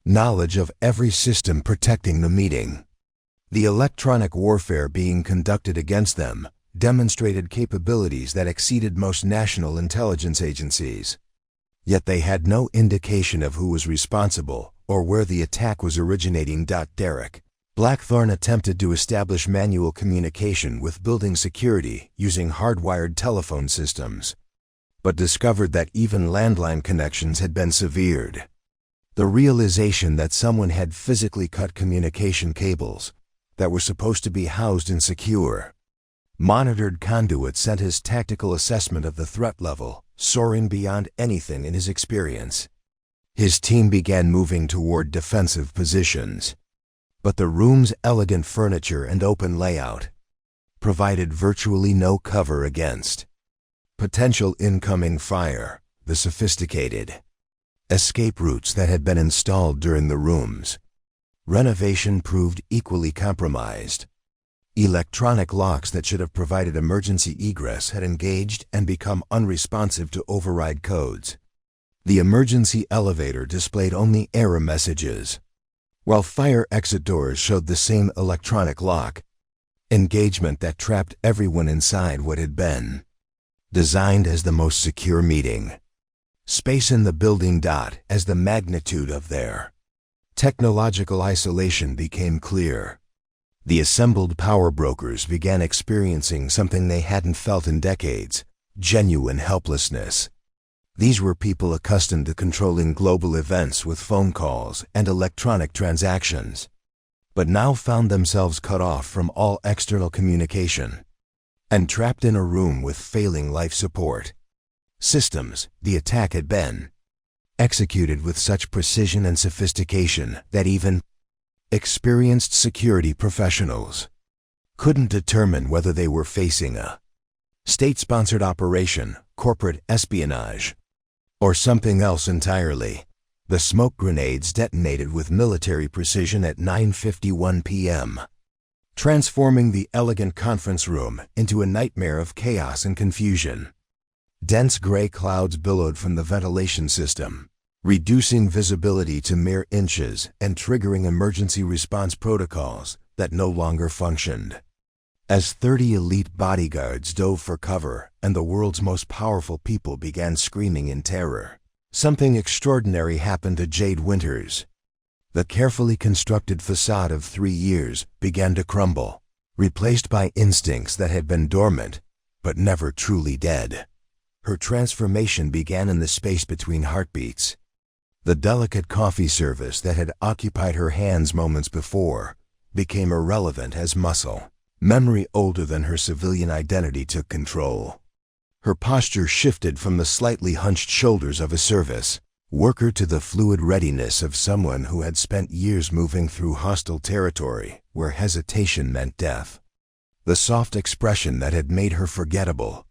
knowledge of every system protecting the meeting. The electronic warfare being conducted against them demonstrated capabilities that exceeded most national intelligence agencies. Yet they had no indication of who was responsible or where the attack was originating. Derek Blackthorne attempted to establish manual communication with building security using hardwired telephone systems, but discovered that even landline connections had been severed. The realization that someone had physically cut communication cables that were supposed to be housed in secure, monitored conduits sent his tactical assessment of the threat level soaring beyond anything in his experience. His team began moving toward defensive positions, but the room's elegant furniture and open layout provided virtually no cover against potential incoming fire. The sophisticated escape routes that had been installed during the room's renovation proved equally compromised. Electronic locks that should have provided emergency egress had engaged and become unresponsive to override codes. The emergency elevator displayed only error messages, while fire exit doors showed the same electronic lock engagement that trapped everyone inside what had been designed as the most secure meeting space in the building. As the magnitude of their technological isolation became clear, the assembled power brokers began experiencing something they hadn't felt in decades: genuine helplessness. These were people accustomed to controlling global events with phone calls and electronic transactions, but now found themselves cut off from all external communication and trapped in a room with failing life support systems. The attack had been executed with such precision and sophistication that even experienced security professionals couldn't determine whether they were facing a state-sponsored operation, corporate espionage, or something else entirely. The smoke grenades detonated with military precision at 9:51 p.m., transforming the elegant conference room into a nightmare of chaos and confusion. Dense gray clouds billowed from the ventilation system, reducing visibility to mere inches and triggering emergency response protocols that no longer functioned. As 30 elite bodyguards dove for cover and the world's most powerful people began screaming in terror, something extraordinary happened to Jade Winters. The carefully constructed facade of 3 years began to crumble, replaced by instincts that had been dormant but never truly dead. Her transformation began in the space between heartbeats. The delicate coffee service that had occupied her hands moments before became irrelevant as muscle memory older than her civilian identity took control. Her posture shifted from the slightly hunched shoulders of a service worker to the fluid readiness of someone who had spent years moving through hostile territory where hesitation meant death. The soft expression that had made her forgettable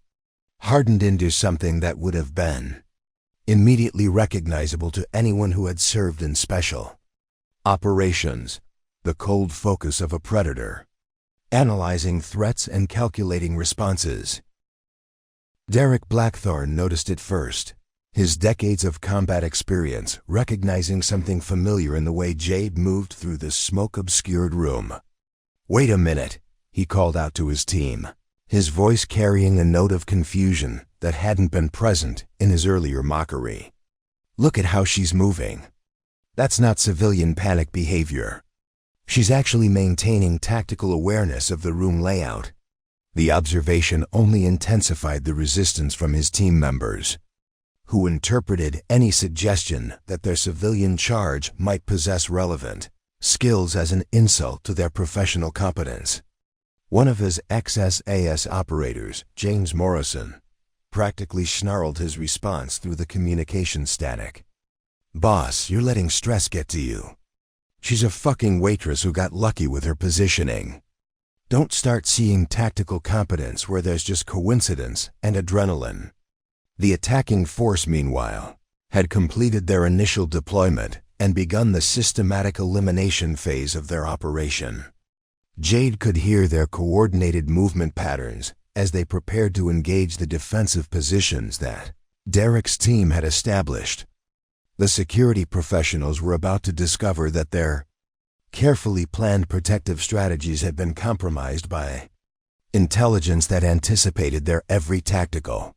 hardened into something that would have been immediately recognizable to anyone who had served in special operations, the cold focus of a predator, analyzing threats and calculating responses. Derek Blackthorne noticed it first, his decades of combat experience recognizing something familiar in the way Jade moved through the smoke-obscured room. "Wait a minute," he called out to his team, his voice carrying a note of confusion that hadn't been present in his earlier mockery. "Look at how she's moving. That's not civilian panic behavior. She's actually maintaining tactical awareness of the room layout." The observation only intensified the resistance from his team members, who interpreted any suggestion that their civilian charge might possess relevant skills as an insult to their professional competence. One of his ex-SAS operators, James Morrison, practically snarled his response through the communication static. "Boss, you're letting stress get to you. She's a fucking waitress who got lucky with her positioning. Don't start seeing tactical competence where there's just coincidence and adrenaline." The attacking force, meanwhile, had completed their initial deployment and begun the systematic elimination phase of their operation. Jade could hear their coordinated movement patterns as they prepared to engage the defensive positions that Derek's team had established. The security professionals were about to discover that their carefully planned protective strategies had been compromised by intelligence that anticipated their every tactical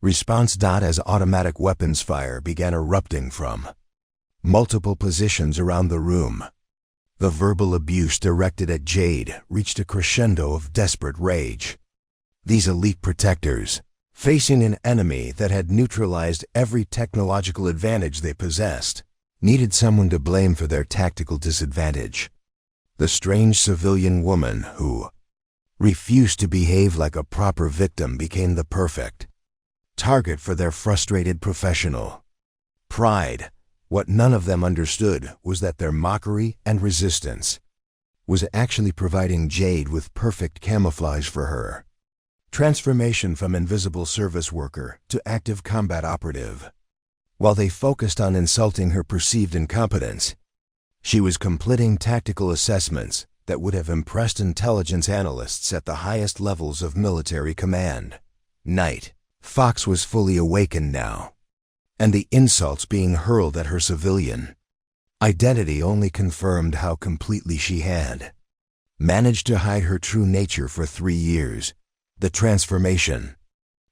response. As automatic weapons fire began erupting from multiple positions around the room, the verbal abuse directed at Jade reached a crescendo of desperate rage. These elite protectors, facing an enemy that had neutralized every technological advantage they possessed, needed someone to blame for their tactical disadvantage. The strange civilian woman who refused to behave like a proper victim became the perfect target for their frustrated professional pride. What none of them understood was that their mockery and resistance was actually providing Jade with perfect camouflage for her transformation from invisible service worker to active combat operative. While they focused on insulting her perceived incompetence, she was completing tactical assessments that would have impressed intelligence analysts at the highest levels of military command. Night Fox was fully awakened now, and the insults being hurled at her civilian identity only confirmed how completely she had managed to hide her true nature for 3 years. The transformation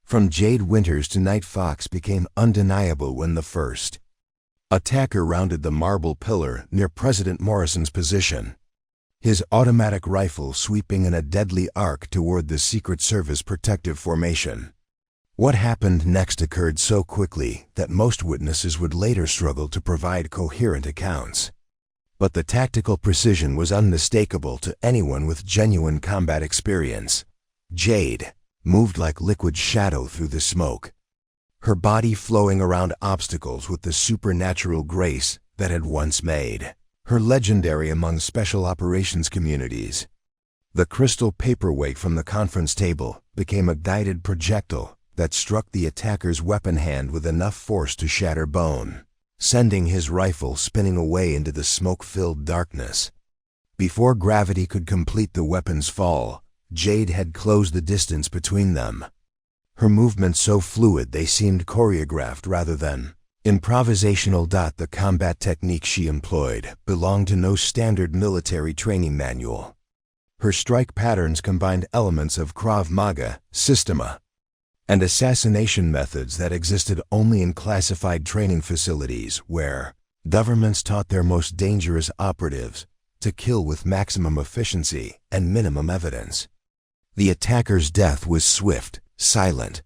from Jade Winters to Night Fox became undeniable when the first attacker rounded the marble pillar near President Morrison's position, his automatic rifle sweeping in a deadly arc toward the Secret Service protective formation. What happened next occurred so quickly that most witnesses would later struggle to provide coherent accounts. But the tactical precision was unmistakable to anyone with genuine combat experience. Jade moved like liquid shadow through the smoke, her body flowing around obstacles with the supernatural grace that had once made her legendary among special operations communities. The crystal paperweight from the conference table became a guided projectile that struck the attacker's weapon hand with enough force to shatter bone, sending his rifle spinning away into the smoke-filled darkness. Before gravity could complete the weapon's fall, Jade had closed the distance between them, her movements so fluid they seemed choreographed rather than improvisational. The combat technique she employed belonged to no standard military training manual. Her strike patterns combined elements of Krav Maga, Systema, and assassination methods that existed only in classified training facilities where governments taught their most dangerous operatives to kill with maximum efficiency and minimum evidence. The attacker's death was swift, silent,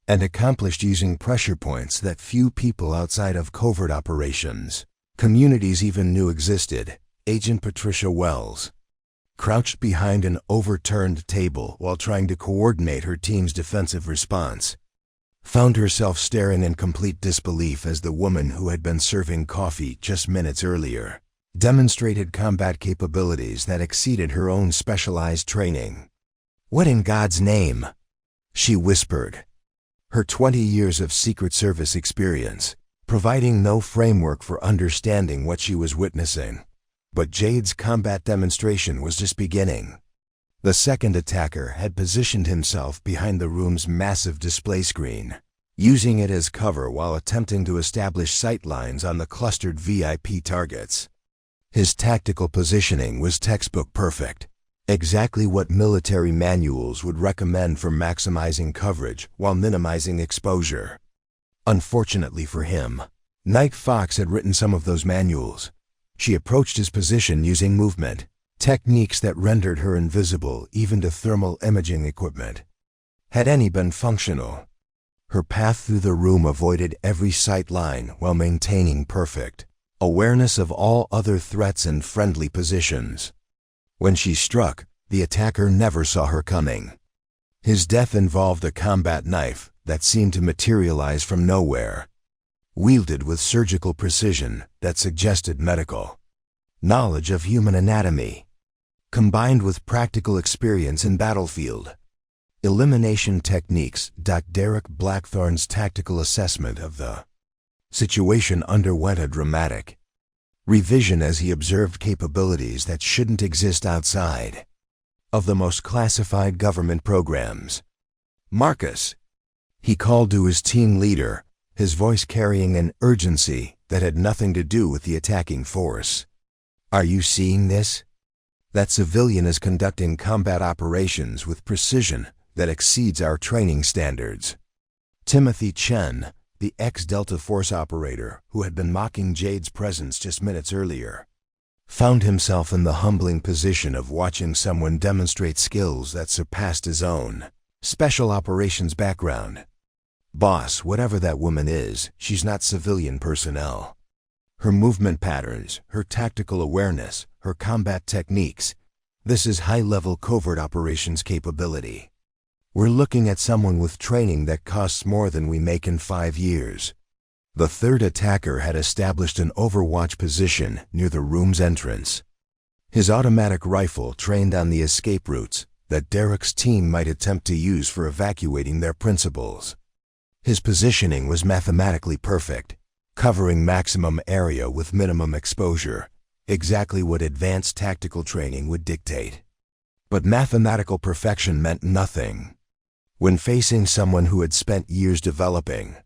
and accomplished using pressure points that few people outside of covert operations communities even knew existed. Agent Patricia Wells crouched behind an overturned table while trying to coordinate her team's defensive response, found herself staring in complete disbelief as the woman who had been serving coffee just minutes earlier demonstrated combat capabilities that exceeded her own specialized training. "What in God's name?" she whispered, her 20 years of Secret Service experience providing no framework for understanding what she was witnessing. But Jade's combat demonstration was just beginning. The second attacker had positioned himself behind the room's massive display screen, using it as cover while attempting to establish sight lines on the clustered VIP targets. His tactical positioning was textbook perfect, exactly what military manuals would recommend for maximizing coverage while minimizing exposure. Unfortunately for him, Night Fox had written some of those manuals. She approached his position using movement techniques that rendered her invisible even to thermal imaging equipment. Had any been functional, her path through the room avoided every sight line while maintaining perfect awareness of all other threats and friendly positions. When she struck, the attacker never saw her coming. His death involved a combat knife that seemed to materialize from nowhere, wielded with surgical precision that suggested medical knowledge of human anatomy, combined with practical experience in battlefield elimination techniques. Derek Blackthorne's tactical assessment of the situation underwent a dramatic revision as he observed capabilities that shouldn't exist outside of the most classified government programs. Marcus, He called to his team leader, his voice carrying an urgency that had nothing to do with the attacking force. "Are you seeing this? That civilian is conducting combat operations with precision that exceeds our training standards." Timothy Chen, the ex-Delta Force operator who had been mocking Jade's presence just minutes earlier, found himself in the humbling position of watching someone demonstrate skills that surpassed his own. Special operations background. "Boss, whatever that woman is, she's not civilian personnel. Her movement patterns, her tactical awareness, her combat techniques, this is high-level covert operations capability. We're looking at someone with training that costs more than we make in 5 years." The third attacker had established an overwatch position near the room's entrance. His automatic rifle trained on the escape routes that Derek's team might attempt to use for evacuating their principals. His positioning was mathematically perfect, covering maximum area with minimum exposure, exactly what advanced tactical training would dictate. But mathematical perfection meant nothing when facing someone who had spent years developing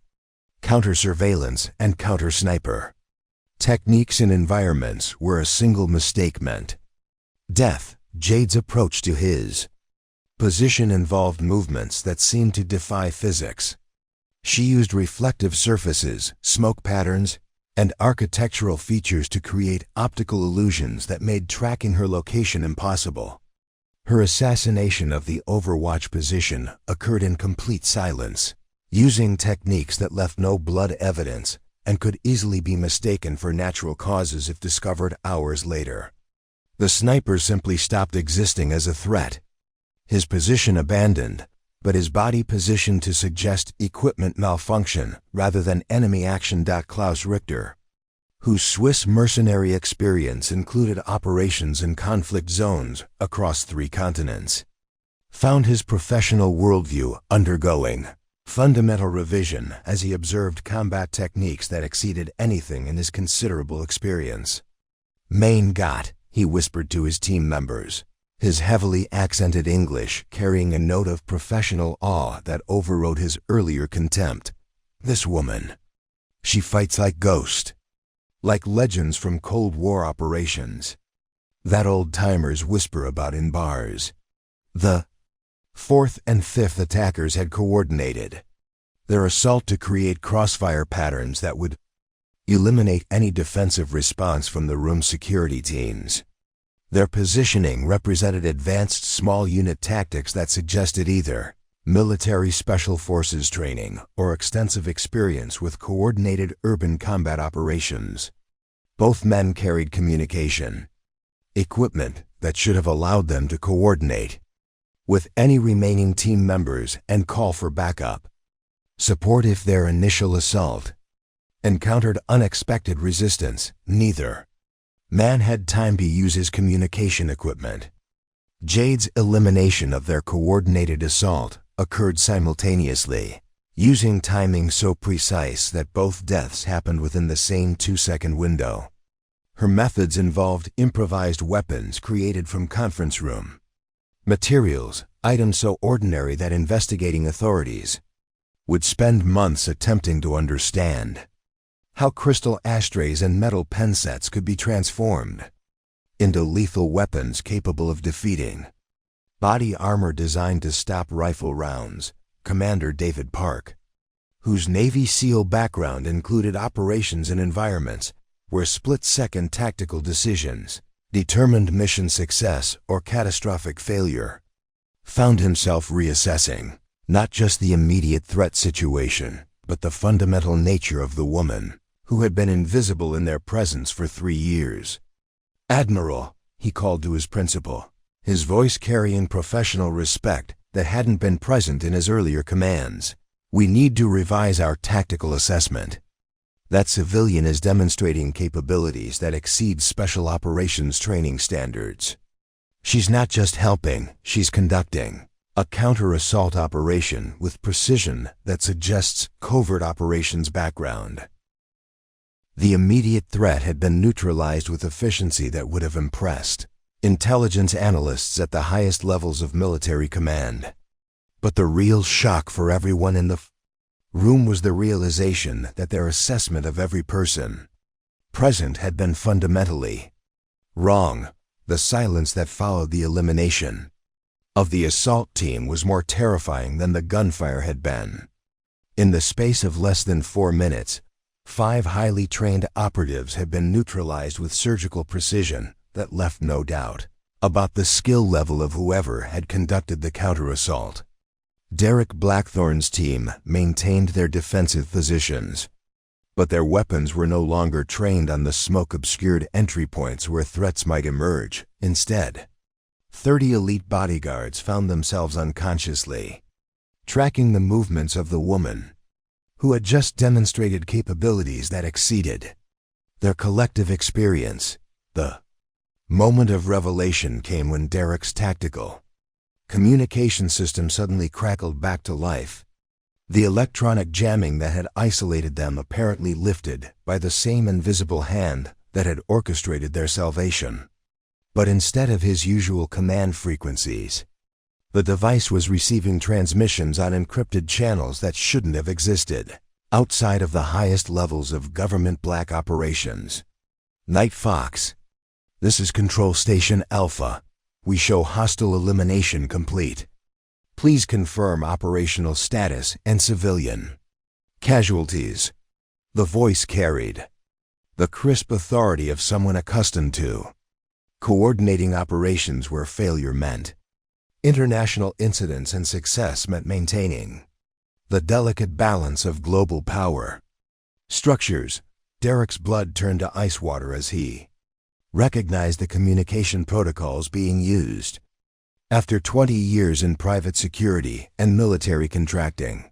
counter-surveillance and counter-sniper techniques in environments where a single mistake meant death. Jade's approach to his position involved movements that seemed to defy physics. She used reflective surfaces, smoke patterns, and architectural features to create optical illusions that made tracking her location impossible. Her assassination of the overwatch position occurred in complete silence, using techniques that left no blood evidence and could easily be mistaken for natural causes if discovered hours later. The sniper simply stopped existing as a threat, his position abandoned, but his body positioned to suggest equipment malfunction rather than enemy action. Klaus Richter, whose Swiss mercenary experience included operations in conflict zones across 3 continents, found his professional worldview undergoing fundamental revision as he observed combat techniques that exceeded anything in his considerable experience. "Mein Gott," he whispered to his team members, his heavily accented English carrying a note of professional awe that overrode his earlier contempt. "This woman, she fights like ghosts, like legends from Cold War operations that old-timers whisper about in bars." The 4th and 5th attackers had coordinated their assault to create crossfire patterns that would eliminate any defensive response from the room's security teams. Their positioning represented advanced small unit tactics that suggested either military special forces training or extensive experience with coordinated urban combat operations. Both men carried communication equipment that should have allowed them to coordinate with any remaining team members and call for backup support if their initial assault encountered unexpected resistance. Neither man had time to use his communication equipment. Jade's elimination of their coordinated assault occurred simultaneously, using timing so precise that both deaths happened within the same 2-second window. Her methods involved improvised weapons created from conference room materials, items so ordinary that investigating authorities would spend months attempting to understand how crystal ashtrays and metal pen sets could be transformed into lethal weapons capable of defeating body armor designed to stop rifle rounds. Commander David Park, whose Navy SEAL background included operations in environments where split-second tactical decisions determined mission success or catastrophic failure, found himself reassessing not just the immediate threat situation, but the fundamental nature of the woman who had been invisible in their presence for 3 years. "Admiral," he called to his principal, his voice carrying professional respect that hadn't been present in his earlier commands. "We need to revise our tactical assessment. That civilian is demonstrating capabilities that exceed special operations training standards. She's not just helping, she's conducting a counter-assault operation with precision that suggests covert operations background." The immediate threat had been neutralized with efficiency that would have impressed intelligence analysts at the highest levels of military command. But the real shock for everyone in the room was the realization that their assessment of every person present had been fundamentally wrong. The silence that followed the elimination of the assault team was more terrifying than the gunfire had been. In the space of less than 4 minutes, 5 highly trained operatives had been neutralized with surgical precision that left no doubt about the skill level of whoever had conducted the counter-assault. Derek Blackthorne's team maintained their defensive positions, but their weapons were no longer trained on the smoke-obscured entry points where threats might emerge. Instead, 30 elite bodyguards found themselves unconsciously tracking the movements of the woman who had just demonstrated capabilities that exceeded their collective experience. The moment of revelation came when Derek's tactical communication system suddenly crackled back to life. The electronic jamming that had isolated them apparently lifted by the same invisible hand that had orchestrated their salvation. But instead of his usual command frequencies, the device was receiving transmissions on encrypted channels that shouldn't have existed. Outside of the highest levels of government black operations. Night Fox. This is Control Station Alpha. We show hostile elimination complete. Please confirm operational status and civilian casualties. The voice carried the crisp authority of someone accustomed to coordinating operations where failure meant international incidents and success meant maintaining the delicate balance of global power structures. Derek's blood turned to ice water as he recognized the communication protocols being used. After 20 years in private security and military contracting,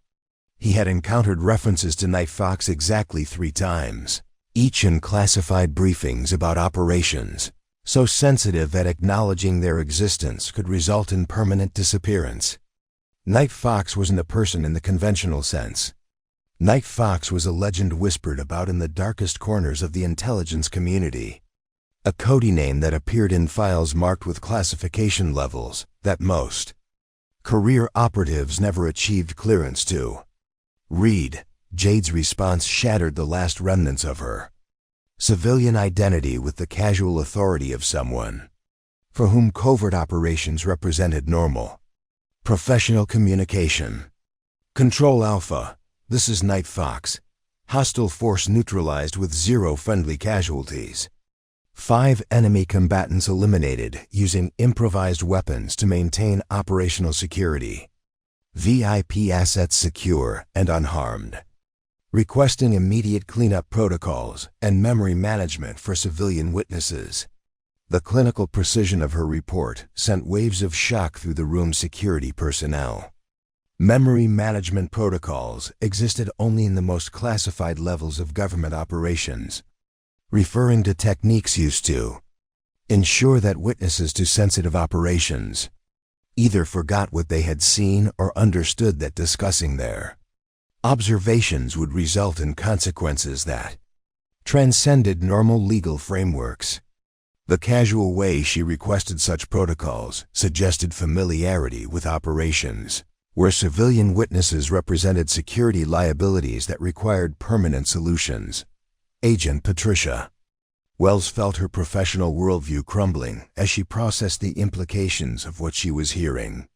he had encountered references to Night Fox exactly 3 times, each in classified briefings about operations so sensitive that acknowledging their existence could result in permanent disappearance. Night Fox wasn't a person in the conventional sense. Night Fox was a legend whispered about in the darkest corners of the intelligence community, a codey name that appeared in files marked with classification levels that most career operatives never achieved clearance to read. Jade's response shattered the last remnants of her civilian identity with the casual authority of someone for whom covert operations represented normal professional communication. Control Alpha, this is Night Fox. Hostile force neutralized with 0 friendly casualties. 5 enemy combatants eliminated using improvised weapons to maintain operational security. VIP assets secure and unharmed. Requesting immediate cleanup protocols and memory management for civilian witnesses. The clinical precision of her report sent waves of shock through the room's security personnel. Memory management protocols existed only in the most classified levels of government operations, referring to techniques used to ensure that witnesses to sensitive operations either forgot what they had seen or understood that discussing their observations would result in consequences that transcended normal legal frameworks. The casual way she requested such protocols suggested familiarity with operations where civilian witnesses represented security liabilities that required permanent solutions. Agent Patricia Wells felt her professional worldview crumbling as she processed the implications of what she was hearing.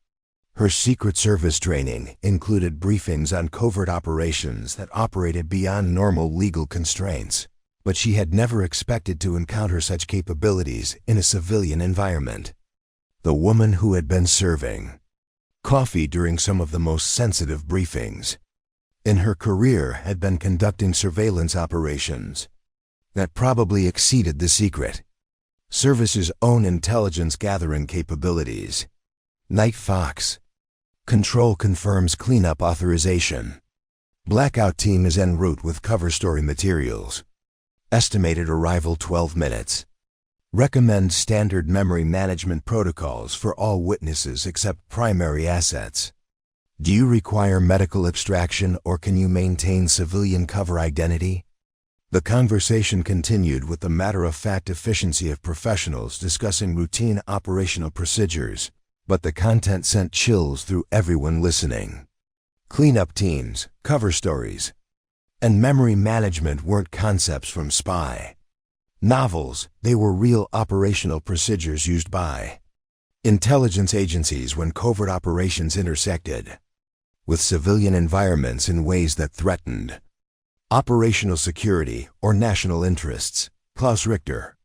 Her Secret Service training included briefings on covert operations that operated beyond normal legal constraints, but she had never expected to encounter such capabilities in a civilian environment. The woman who had been serving coffee during some of the most sensitive briefings in her career had been conducting surveillance operations that probably exceeded the Secret Service's own intelligence gathering capabilities. Night Fox. Control confirms cleanup authorization. Blackout team is en route with cover story materials. Estimated arrival 12 minutes. Recommend standard memory management protocols for all witnesses except primary assets. Do you require medical abstraction or can you maintain civilian cover identity? The conversation continued with the matter-of-fact efficiency of professionals discussing routine operational procedures, but the content sent chills through everyone listening. Cleanup teams, cover stories, and memory management weren't concepts from spy novels, they were real operational procedures used by intelligence agencies when covert operations intersected with civilian environments in ways that threatened operational security or national interests. Klaus Richter,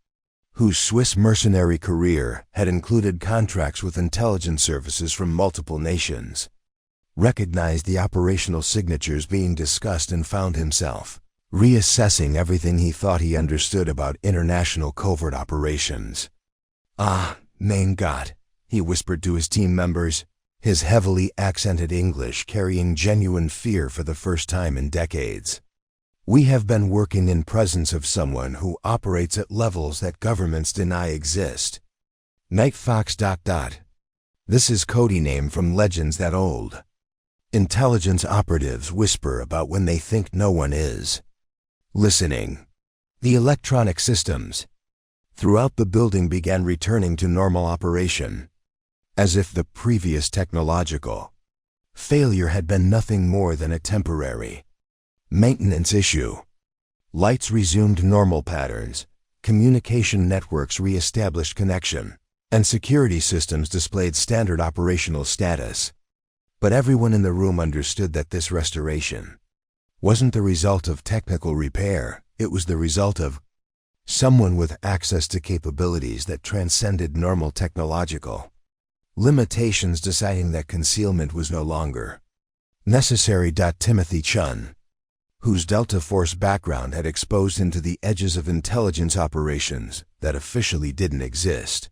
whose Swiss mercenary career had included contracts with intelligence services from multiple nations, recognized the operational signatures being discussed and found himself reassessing everything he thought he understood about international covert operations. "Ah, mein Gott," he whispered to his team members, his heavily accented English carrying genuine fear for the first time in decades. "We have been working in presence of someone who operates at levels that governments deny exist. Night Fox. This is code name from legends that old intelligence operatives whisper about when they think no one is listening." The electronic systems throughout the building began returning to normal operation, as if the previous technological failure had been nothing more than a temporary maintenance issue. Lights resumed normal patterns, communication networks re-established connection, and security systems displayed standard operational status. But everyone in the room understood that this restoration wasn't the result of technical repair, it was the result of someone with access to capabilities that transcended normal technological limitations deciding that concealment was no longer necessary. Timothy Chun, whose Delta Force background had exposed him to the edges of intelligence operations that officially didn't exist,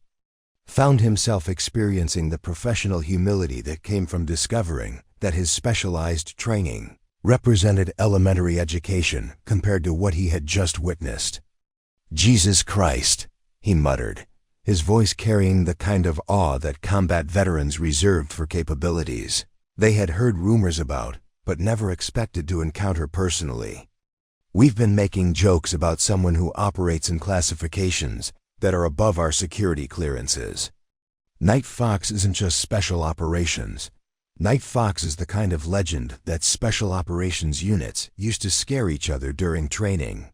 found himself experiencing the professional humility that came from discovering that his specialized training represented elementary education compared to what he had just witnessed. "Jesus Christ," he muttered, his voice carrying the kind of awe that combat veterans reserved for capabilities they had heard rumors about, but never expected to encounter personally. "We've been making jokes about someone who operates in classifications that are above our security clearances. Night Fox isn't just special operations. Night Fox is the kind of legend that special operations units used to scare each other during training."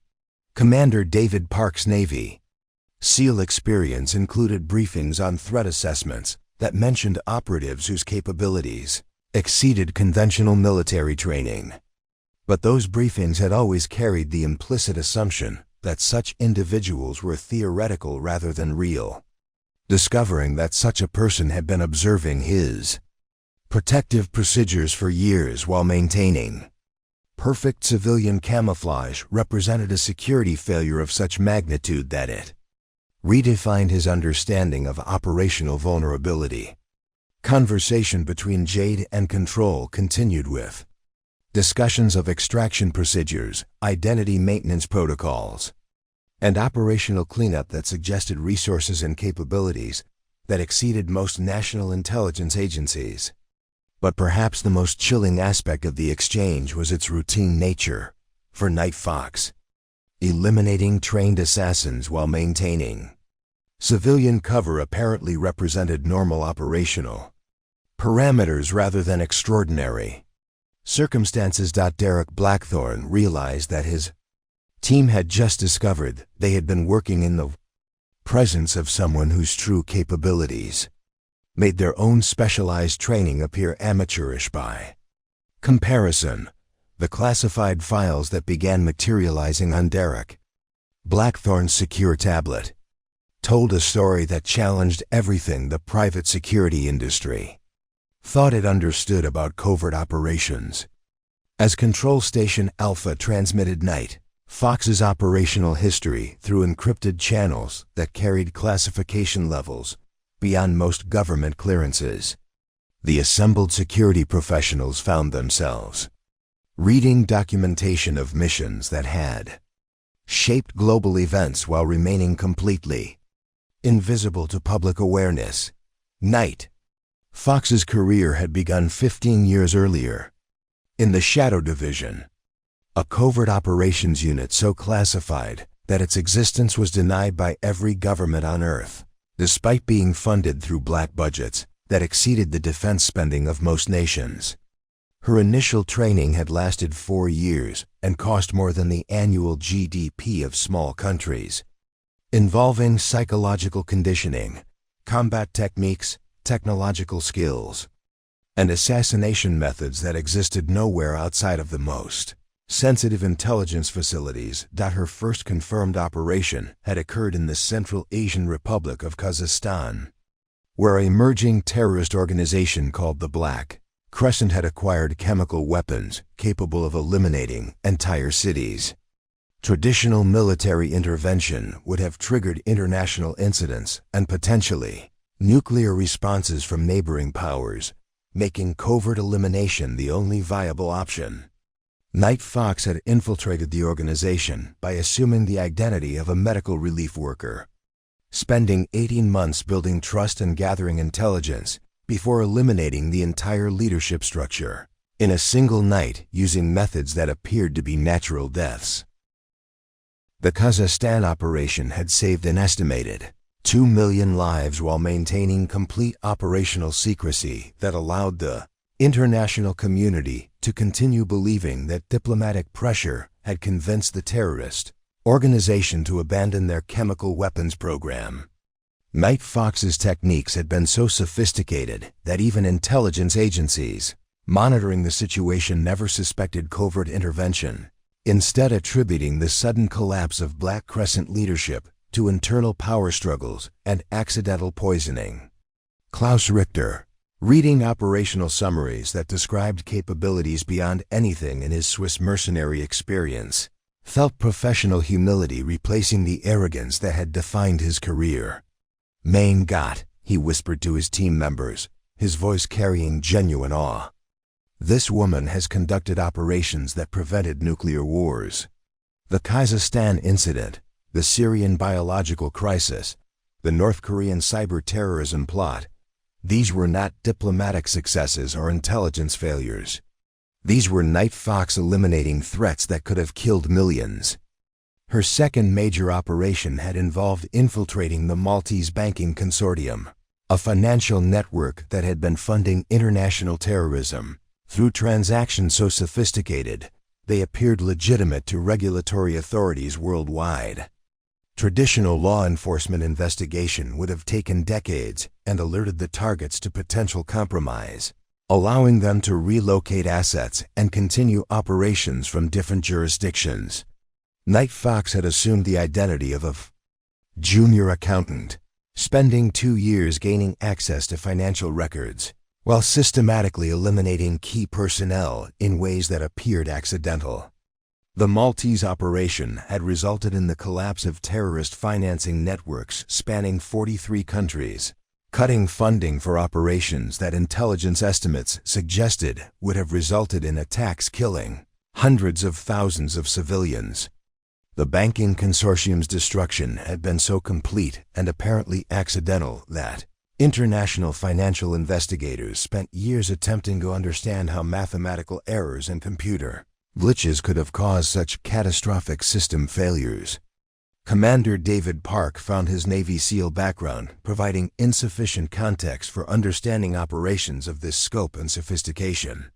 Commander David Park's Navy SEAL experience included briefings on threat assessments that mentioned operatives whose capabilities exceeded conventional military training. But those briefings had always carried the implicit assumption that such individuals were theoretical rather than real. Discovering that such a person had been observing his protective procedures for years while maintaining perfect civilian camouflage represented a security failure of such magnitude that it redefined his understanding of operational vulnerability. Conversation between Jade and Control continued with discussions of extraction procedures, identity maintenance protocols, and operational cleanup that suggested resources and capabilities that exceeded most national intelligence agencies. But perhaps the most chilling aspect of the exchange was its routine nature. For Night Fox, eliminating trained assassins while maintaining civilian cover apparently represented normal operational parameters rather than extraordinary circumstances. Derek Blackthorne realized that his team had just discovered they had been working in the presence of someone whose true capabilities made their own specialized training appear amateurish by comparison. The classified files that began materializing on Derek Blackthorne's secure tablet told a story that challenged everything the private security industry thought it understood about covert operations. As Control Station Alpha transmitted Night Fox's operational history through encrypted channels that carried classification levels beyond most government clearances, the assembled security professionals found themselves reading documentation of missions that had shaped global events while remaining completely invisible to public awareness. Night Fox's career had begun 15 years earlier in the Shadow Division, a covert operations unit so classified that its existence was denied by every government on Earth, despite being funded through black budgets that exceeded the defense spending of most nations. Her initial training had lasted 4 years and cost more than the annual GDP of small countries, involving psychological conditioning, combat techniques, technological skills, and assassination methods that existed nowhere outside of the most sensitive intelligence facilities. Her first confirmed operation had occurred in the Central Asian Republic of Kazakhstan, where an emerging terrorist organization called the Blackthorne had acquired chemical weapons capable of eliminating entire cities. Traditional military intervention would have triggered international incidents and potentially nuclear responses from neighboring powers, making covert elimination the only viable option. Night Fox had infiltrated the organization by assuming the identity of a medical relief worker, spending 18 months building trust and gathering intelligence before eliminating the entire leadership structure in a single night using methods that appeared to be natural deaths. The Kazakhstan operation had saved an estimated 2 million lives while maintaining complete operational secrecy that allowed the international community to continue believing that diplomatic pressure had convinced the terrorist organization to abandon their chemical weapons program. Night Fox's techniques had been so sophisticated that even intelligence agencies monitoring the situation never suspected covert intervention, instead attributing the sudden collapse of Black Crescent leadership to internal power struggles and accidental poisoning. Klaus Richter, reading operational summaries that described capabilities beyond anything in his Swiss mercenary experience, felt professional humility replacing the arrogance that had defined his career. "Mein Gott," he whispered to his team members, his voice carrying genuine awe. "This woman has conducted operations that prevented nuclear wars." The Kazakhstan incident, the Syrian biological crisis, the North Korean cyber-terrorism plot, these were not diplomatic successes or intelligence failures. These were Night Fox eliminating threats that could have killed millions. Her second major operation had involved infiltrating the Maltese banking consortium, a financial network that had been funding international terrorism through transactions so sophisticated they appeared legitimate to regulatory authorities worldwide. Traditional law enforcement investigation would have taken decades and alerted the targets to potential compromise, allowing them to relocate assets and continue operations from different jurisdictions. Night Fox had assumed the identity of a junior accountant, spending 2 years gaining access to financial records, while systematically eliminating key personnel in ways that appeared accidental. The Maltese operation had resulted in the collapse of terrorist financing networks spanning 43 countries, cutting funding for operations that intelligence estimates suggested would have resulted in attacks killing hundreds of thousands of civilians. The banking consortium's destruction had been so complete and apparently accidental that international financial investigators spent years attempting to understand how mathematical errors and computer glitches could have caused such catastrophic system failures. Commander David Park found his Navy SEAL background providing insufficient context for understanding operations of this scope and sophistication.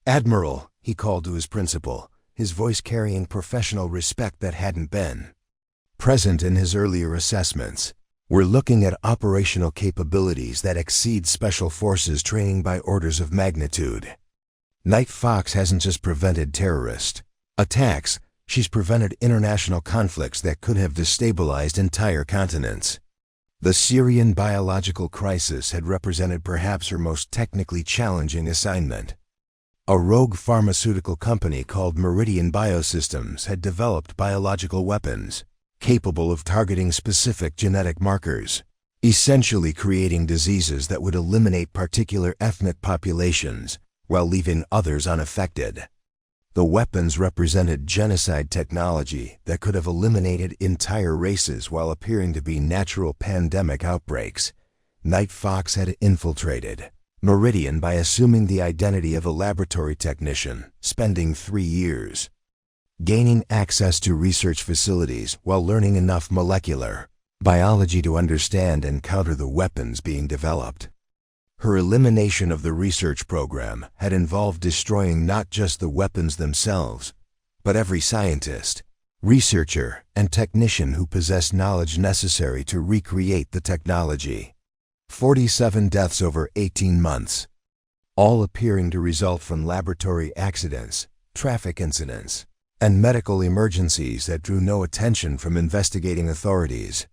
"Admiral," he called to his principal, his voice carrying professional respect that hadn't been present in his earlier assessments. "We're looking at operational capabilities that exceed Special Forces training by orders of magnitude. Night Fox hasn't just prevented terrorist attacks, she's prevented international conflicts that could have destabilized entire continents." The Syrian biological crisis had represented perhaps her most technically challenging assignment. A rogue pharmaceutical company called Meridian Biosystems had developed biological weapons capable of targeting specific genetic markers, essentially creating diseases that would eliminate particular ethnic populations while leaving others unaffected. The weapons represented genocide technology that could have eliminated entire races while appearing to be natural pandemic outbreaks. Night Fox had infiltrated Meridian by assuming the identity of a laboratory technician, spending 3 years gaining access to research facilities while learning enough molecular biology to understand and counter the weapons being developed. Her elimination of the research program had involved destroying not just the weapons themselves, but every scientist, researcher, and technician who possessed knowledge necessary to recreate the technology. 47 deaths over 18 months, all appearing to result from laboratory accidents, traffic incidents, and medical emergencies that drew no attention from investigating authorities.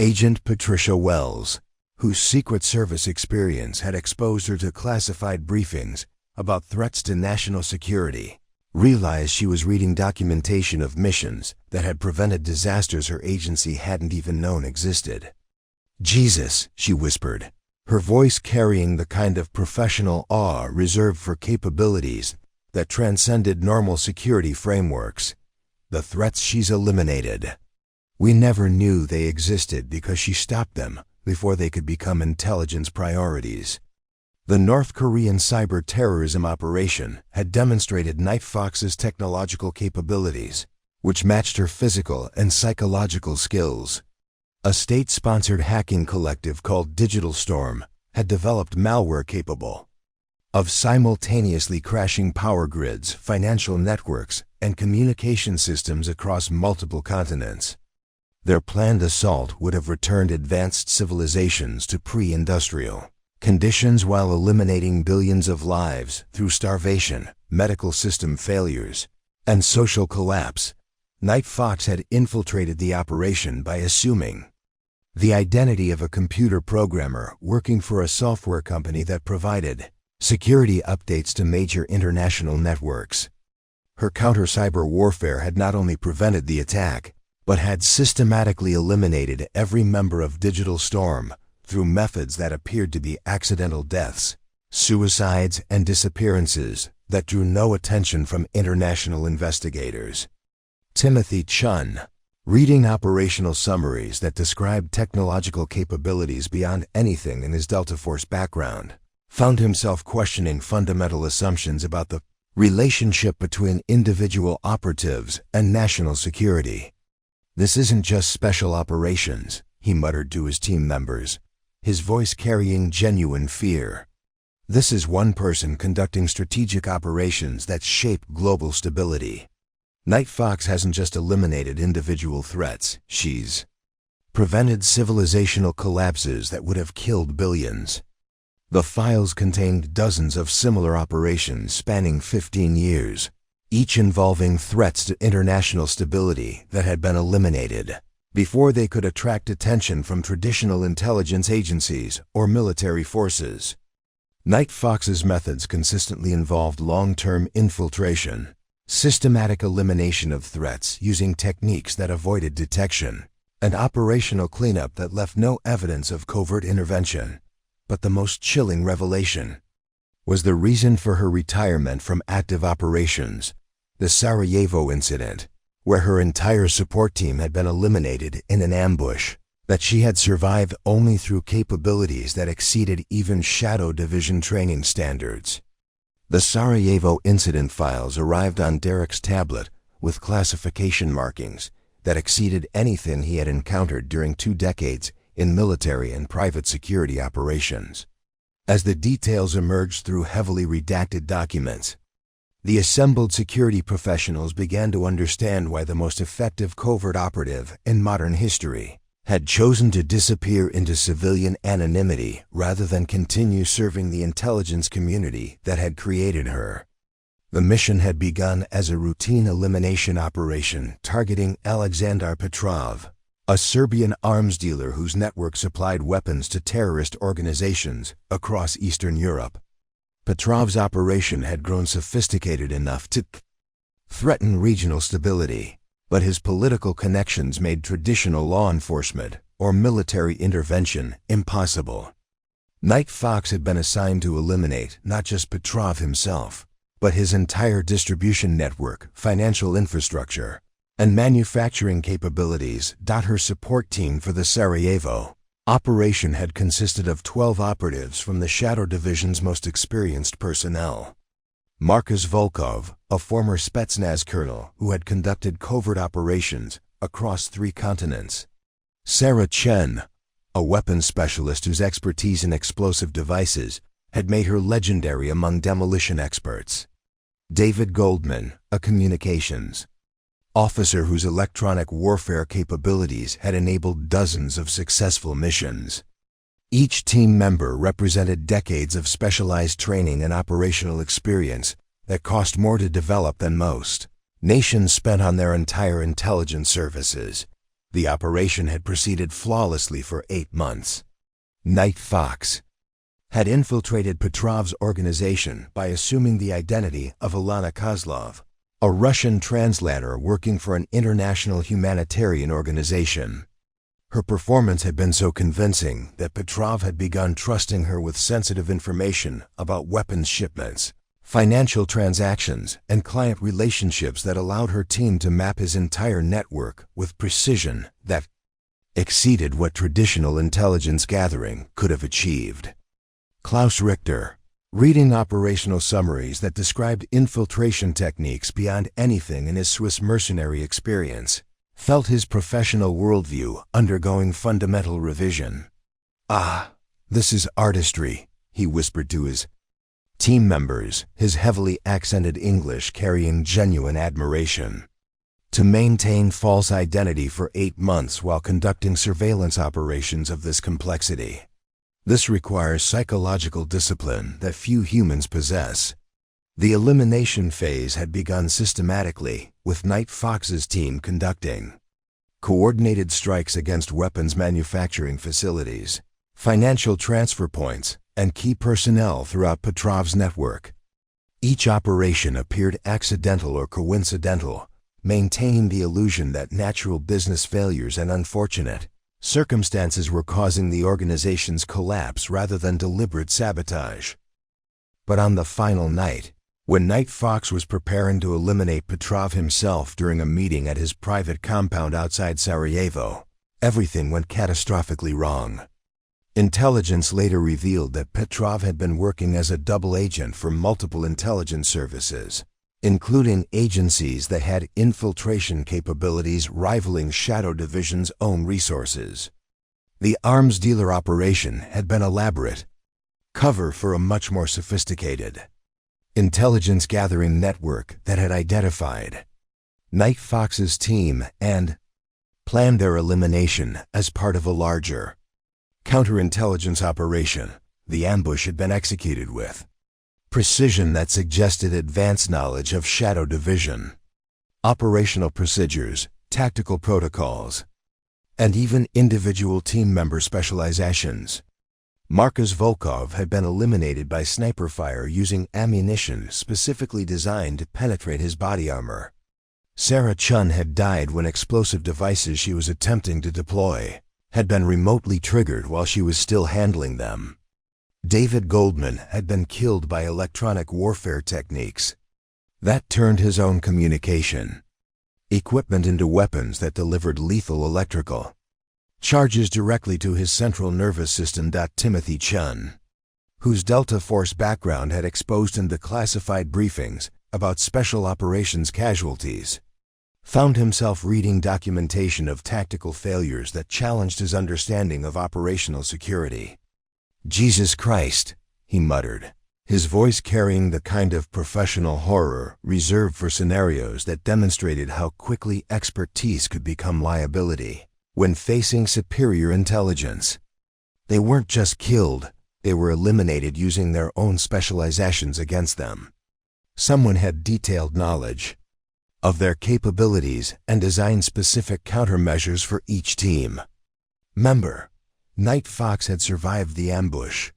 Agent Patricia Wells, whose Secret Service experience had exposed her to classified briefings about threats to national security, realized she was reading documentation of missions that had prevented disasters her agency hadn't even known existed. "Jesus," she whispered, her voice carrying the kind of professional awe reserved for capabilities that transcended normal security frameworks. "The threats she's eliminated. We never knew they existed because she stopped them before they could become intelligence priorities." The North Korean cyber terrorism operation had demonstrated Night Fox's technological capabilities, which matched her physical and psychological skills. A state-sponsored hacking collective called Digital Storm had developed malware capable of simultaneously crashing power grids, financial networks, and communication systems across multiple continents. Their planned assault would have returned advanced civilizations to pre-industrial conditions while eliminating billions of lives through starvation, medical system failures, and social collapse. Night Fox had infiltrated the operation by assuming the identity of a computer programmer working for a software company that provided security updates to major international networks. Her counter-cyber warfare had not only prevented the attack, but had systematically eliminated every member of Digital Storm through methods that appeared to be accidental deaths, suicides, and disappearances that drew no attention from international investigators. Timothy Chun, reading operational summaries that described technological capabilities beyond anything in his Delta Force background, found himself questioning fundamental assumptions about the relationship between individual operatives and national security. "This isn't just special operations," he muttered to his team members, his voice carrying genuine fear. "This is one person conducting strategic operations that shape global stability. Night Fox hasn't just eliminated individual threats, she's prevented civilizational collapses that would have killed billions." The files contained dozens of similar operations spanning 15 years, each involving threats to international stability that had been eliminated before they could attract attention from traditional intelligence agencies or military forces. Night Fox's methods consistently involved long-term infiltration, systematic elimination of threats using techniques that avoided detection, and operational cleanup that left no evidence of covert intervention. But the most chilling revelation was the reason for her retirement from active operations, the Sarajevo incident, where her entire support team had been eliminated in an ambush, that she had survived only through capabilities that exceeded even Shadow Division training standards. The Sarajevo incident files arrived on Derek's tablet with classification markings that exceeded anything he had encountered during 2 decades in military and private security operations. As the details emerged through heavily redacted documents, the assembled security professionals began to understand why the most effective covert operative in modern history had chosen to disappear into civilian anonymity rather than continue serving the intelligence community that had created her. The mission had begun as a routine elimination operation targeting Aleksandar Petrov, a Serbian arms dealer whose network supplied weapons to terrorist organizations across Eastern Europe. Petrov's operation had grown sophisticated enough to threaten regional stability, but his political connections made traditional law enforcement or military intervention impossible. Night Fox had been assigned to eliminate not just Petrov himself, but his entire distribution network, financial infrastructure, and manufacturing capabilities. Her support team for the Sarajevo operation had consisted of 12 operatives from the Shadow Division's most experienced personnel. Markus Volkov, a former Spetsnaz colonel who had conducted covert operations across 3 continents. Sarah Chen, a weapons specialist whose expertise in explosive devices had made her legendary among demolition experts. David Goldman, a communications officer whose electronic warfare capabilities had enabled dozens of successful missions. Each team member represented decades of specialized training and operational experience that cost more to develop than most nations spent on their entire intelligence services. The operation had proceeded flawlessly for 8 months. Night Fox had infiltrated Petrov's organization by assuming the identity of Alana Kozlov, a Russian translator working for an international humanitarian organization. Her performance had been so convincing that Petrov had begun trusting her with sensitive information about weapons shipments, financial transactions, and client relationships that allowed her team to map his entire network with precision that exceeded what traditional intelligence gathering could have achieved. Klaus Richter, reading operational summaries that described infiltration techniques beyond anything in his Swiss mercenary experience, felt his professional worldview undergoing fundamental revision. "Ah, this is artistry," he whispered to his team members, his heavily accented English carrying genuine admiration. To maintain false identity for 8 months while conducting surveillance operations of this complexity. This requires psychological discipline that few humans possess. The elimination phase had begun systematically, with Night Fox's team conducting coordinated strikes against weapons manufacturing facilities, financial transfer points, and key personnel throughout Petrov's network. Each operation appeared accidental or coincidental, maintaining the illusion that natural business failures and unfortunate circumstances were causing the organization's collapse rather than deliberate sabotage. But on the final night, when Night Fox was preparing to eliminate Petrov himself during a meeting at his private compound outside Sarajevo, everything went catastrophically wrong. Intelligence later revealed that Petrov had been working as a double agent for multiple intelligence services, including agencies that had infiltration capabilities rivaling Shadow Division's own resources. The arms dealer operation had been elaborate cover for a much more sophisticated intelligence gathering network that had identified Night Fox's team and planned their elimination as part of a larger counterintelligence operation. The ambush had been executed with precision that suggested advanced knowledge of Shadow Division, operational procedures, tactical protocols, and even individual team member specializations. Marcus Volkov had been eliminated by sniper fire using ammunition specifically designed to penetrate his body armor. Sarah Chun had died when explosive devices she was attempting to deploy had been remotely triggered while she was still handling them. David Goldman had been killed by electronic warfare techniques that turned his own communication equipment into weapons that delivered lethal electrical charges directly to his central nervous system. Timothy Chun, whose Delta Force background had exposed him to classified briefings about special operations casualties, found himself reading documentation of tactical failures that challenged his understanding of operational security. "Jesus Christ," he muttered, his voice carrying the kind of professional horror reserved for scenarios that demonstrated how quickly expertise could become liability when facing superior intelligence. They weren't just killed, they were eliminated using their own specializations against them. Someone had detailed knowledge of their capabilities and designed specific countermeasures for each team member. Night Fox had survived the ambush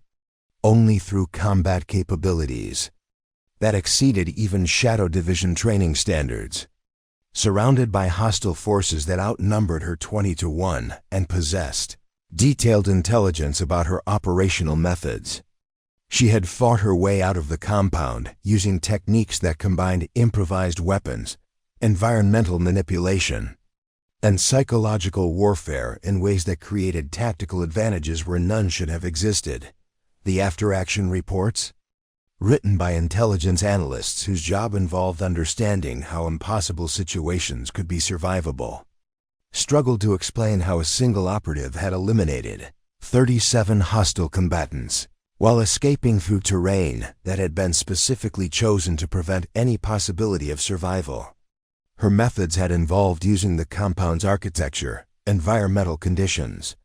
only through combat capabilities that exceeded even Shadow Division training standards. Surrounded by hostile forces that outnumbered her 20-1 and possessed detailed intelligence about her operational methods, she had fought her way out of the compound using techniques that combined improvised weapons, environmental manipulation, and psychological warfare in ways that created tactical advantages where none should have existed. The after-action reports, written by intelligence analysts whose job involved understanding how impossible situations could be survivable, struggled to explain how a single operative had eliminated 37 hostile combatants. While escaping through terrain that had been specifically chosen to prevent any possibility of survival. Her methods had involved using the compound's architecture, environmental conditions,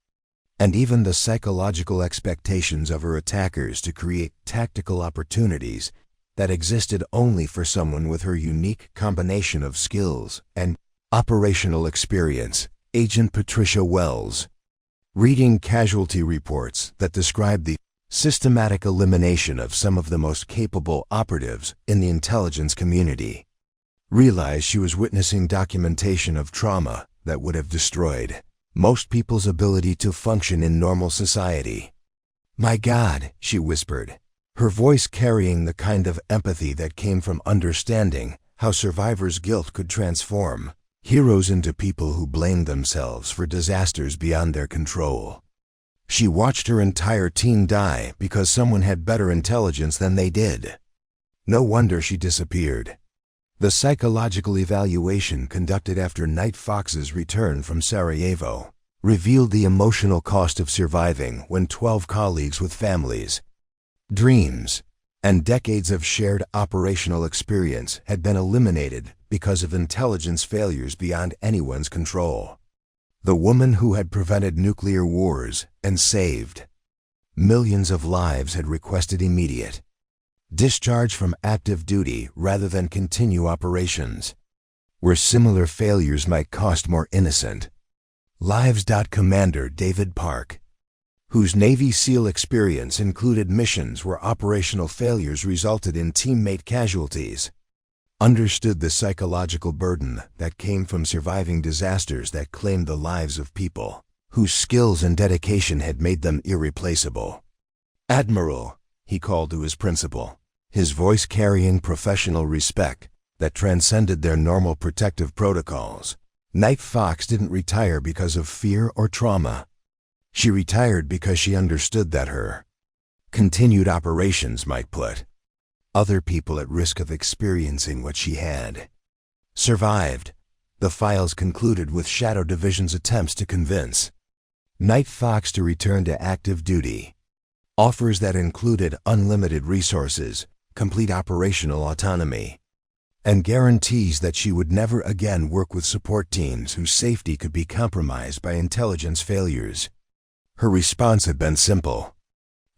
and even the psychological expectations of her attackers to create tactical opportunities that existed only for someone with her unique combination of skills and operational experience. Agent Patricia Wells, reading casualty reports that described the systematic elimination of some of the most capable operatives in the intelligence community, realized she was witnessing documentation of trauma that would have destroyed most people's ability to function in normal society. "My God," she whispered, her voice carrying the kind of empathy that came from understanding how survivors' guilt could transform heroes into people who blamed themselves for disasters beyond their control. She watched her entire team die because someone had better intelligence than they did. No wonder she disappeared. The psychological evaluation conducted after Night Fox's return from Sarajevo revealed the emotional cost of surviving when 12 colleagues with families, dreams, and decades of shared operational experience had been eliminated because of intelligence failures beyond anyone's control. The woman who had prevented nuclear wars and saved millions of lives had requested immediate discharge from active duty rather than continue operations, where similar failures might cost more innocent lives. Commander David Park, whose Navy SEAL experience included missions where operational failures resulted in teammate casualties, understood the psychological burden that came from surviving disasters that claimed the lives of people whose skills and dedication had made them irreplaceable. "Admiral," he called to his principal, his voice carrying professional respect that transcended their normal protective protocols. Night Fox didn't retire because of fear or trauma. She retired because she understood that her continued operations might put other people at risk of experiencing what she had survived. The files concluded with Shadow Division's attempts to convince Night Fox to return to active duty. Offers that included unlimited resources, complete operational autonomy, and guarantees that she would never again work with support teams whose safety could be compromised by intelligence failures. Her response had been simple.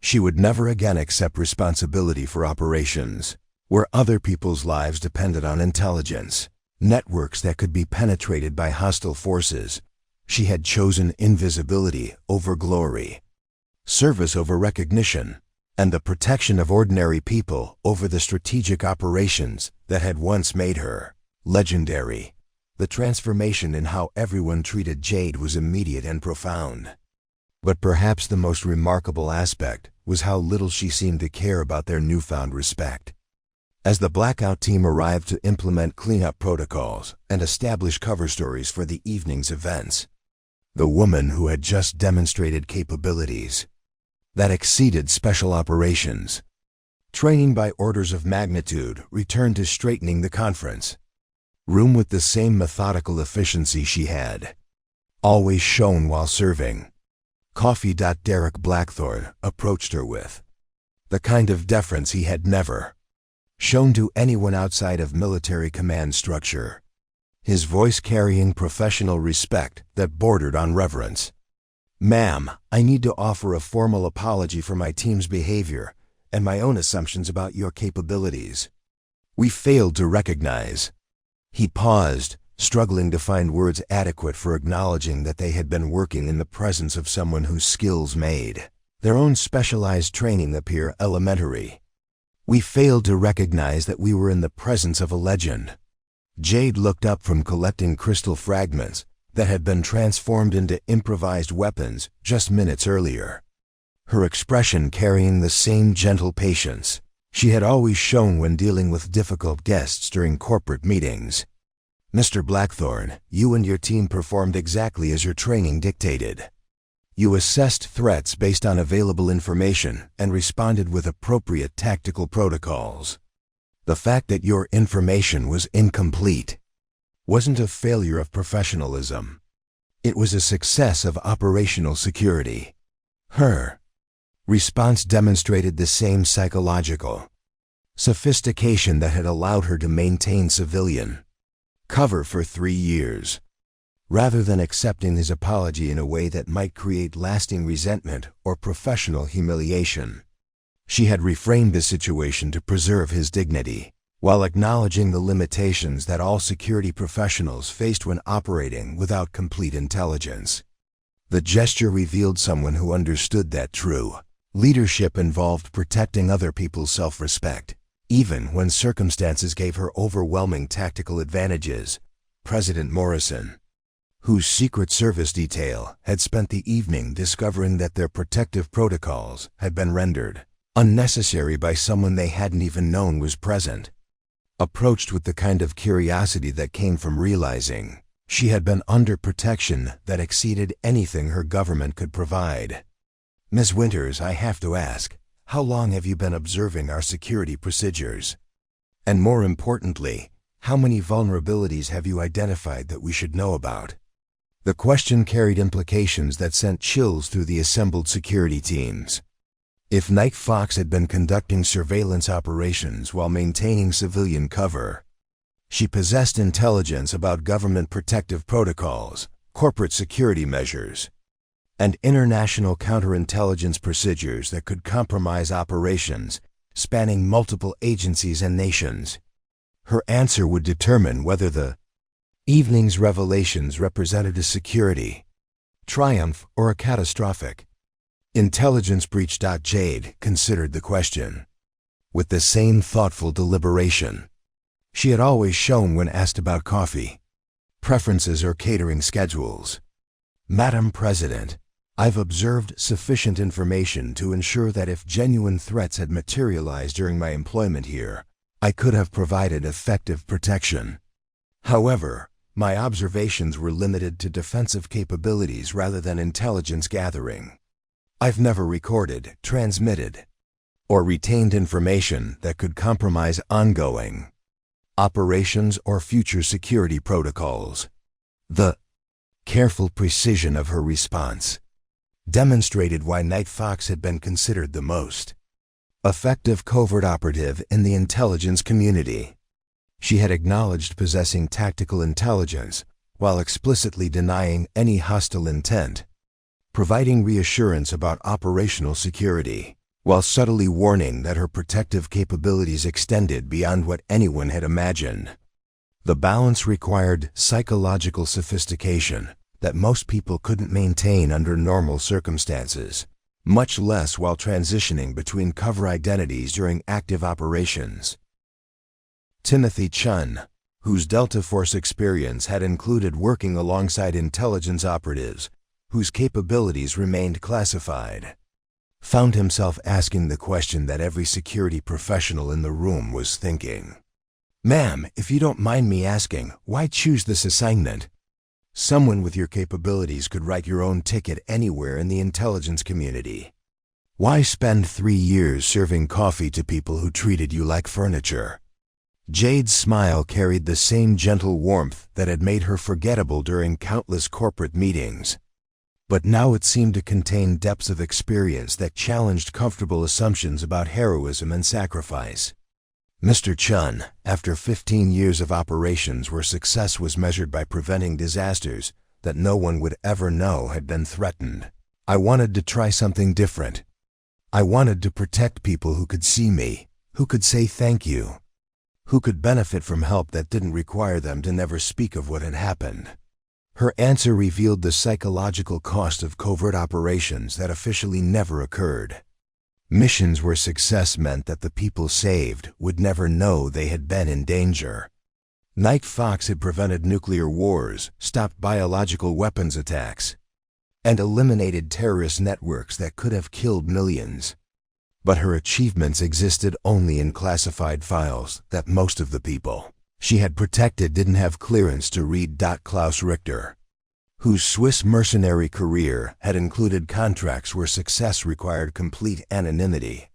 She would never again accept responsibility for operations where other people's lives depended on intelligence, networks that could be penetrated by hostile forces. She had chosen invisibility over glory, service over recognition, and the protection of ordinary people over the strategic operations that had once made her legendary. The transformation in how everyone treated Jade was immediate and profound. But perhaps the most remarkable aspect was how little she seemed to care about their newfound respect. As the Blackout team arrived to implement cleanup protocols and establish cover stories for the evening's events, the woman who had just demonstrated capabilities that exceeded special operations training by orders of magnitude returned to straightening the conference room with the same methodical efficiency she had always shown while serving. Coffee. Derek Blackthorne approached her with the kind of deference he had never shown to anyone outside of military command structure, his voice carrying professional respect that bordered on reverence. "Ma'am, I need to offer a formal apology for my team's behavior and my own assumptions about your capabilities. We failed to recognize." He paused, struggling to find words adequate for acknowledging that they had been working in the presence of someone whose skills made their own specialized training appear elementary. "We failed to recognize that we were in the presence of a legend." Jade looked up from collecting crystal fragments that had been transformed into improvised weapons just minutes earlier, her expression carrying the same gentle patience she had always shown when dealing with difficult guests during corporate meetings. "Mr. Blackthorne, you and your team performed exactly as your training dictated. You assessed threats based on available information and responded with appropriate tactical protocols. The fact that your information was incomplete wasn't a failure of professionalism. It was a success of operational security. Her response demonstrated the same psychological sophistication that had allowed her to maintain civilian cover for 3 years. Rather than accepting his apology in a way that might create lasting resentment or professional humiliation, she had reframed the situation to preserve his dignity, while acknowledging the limitations that all security professionals faced when operating without complete intelligence. The gesture revealed someone who understood that true leadership involved protecting other people's self-respect, even when circumstances gave her overwhelming tactical advantages. President Morrison, whose Secret Service detail had spent the evening discovering that their protective protocols had been rendered unnecessary by someone they hadn't even known was present, approached with the kind of curiosity that came from realizing she had been under protection that exceeded anything her government could provide. "Ms. Winters, I have to ask, how long have you been observing our security procedures? And more importantly, how many vulnerabilities have you identified that we should know about?" The question carried implications that sent chills through the assembled security teams. If Night Fox had been conducting surveillance operations while maintaining civilian cover, she possessed intelligence about government protective protocols, corporate security measures, and international counterintelligence procedures that could compromise operations spanning multiple agencies and nations. Her answer would determine whether the evening's revelations represented a security triumph or a catastrophic intelligence breach. Jade considered the question with the same thoughtful deliberation she had always shown when asked about coffee preferences or catering schedules. "Madam President, I've observed sufficient information to ensure that if genuine threats had materialized during my employment here, I could have provided effective protection. However, my observations were limited to defensive capabilities rather than intelligence gathering. I've never recorded, transmitted, or retained information that could compromise ongoing operations or future security protocols." The careful precision of her response demonstrated why Night Fox had been considered the most effective covert operative in the intelligence community. She had acknowledged possessing tactical intelligence while explicitly denying any hostile intent, providing reassurance about operational security, while subtly warning that her protective capabilities extended beyond what anyone had imagined. The balance required psychological sophistication that most people couldn't maintain under normal circumstances, much less while transitioning between cover identities during active operations. Timothy Chun, whose Delta Force experience had included working alongside intelligence operatives whose capabilities remained classified, found himself asking the question that every security professional in the room was thinking. "Ma'am, if you don't mind me asking, why choose this assignment? Someone with your capabilities could write your own ticket anywhere in the intelligence community. Why spend 3 years serving coffee to people who treated you like furniture?" Jade's smile carried the same gentle warmth that had made her forgettable during countless corporate meetings, but now it seemed to contain depths of experience that challenged comfortable assumptions about heroism and sacrifice. "Mr. Chun, after 15 years of operations where success was measured by preventing disasters that no one would ever know had been threatened, I wanted to try something different. I wanted to protect people who could see me, who could say thank you, who could benefit from help that didn't require them to never speak of what had happened." Her answer revealed the psychological cost of covert operations that officially never occurred. Missions where success meant that the people saved would never know they had been in danger. Night Fox had prevented nuclear wars, stopped biological weapons attacks, and eliminated terrorist networks that could have killed millions. But her achievements existed only in classified files that most of the people she had protected didn't have clearance to read. Klaus Richter, whose Swiss mercenary career had included contracts where success required complete anonymity,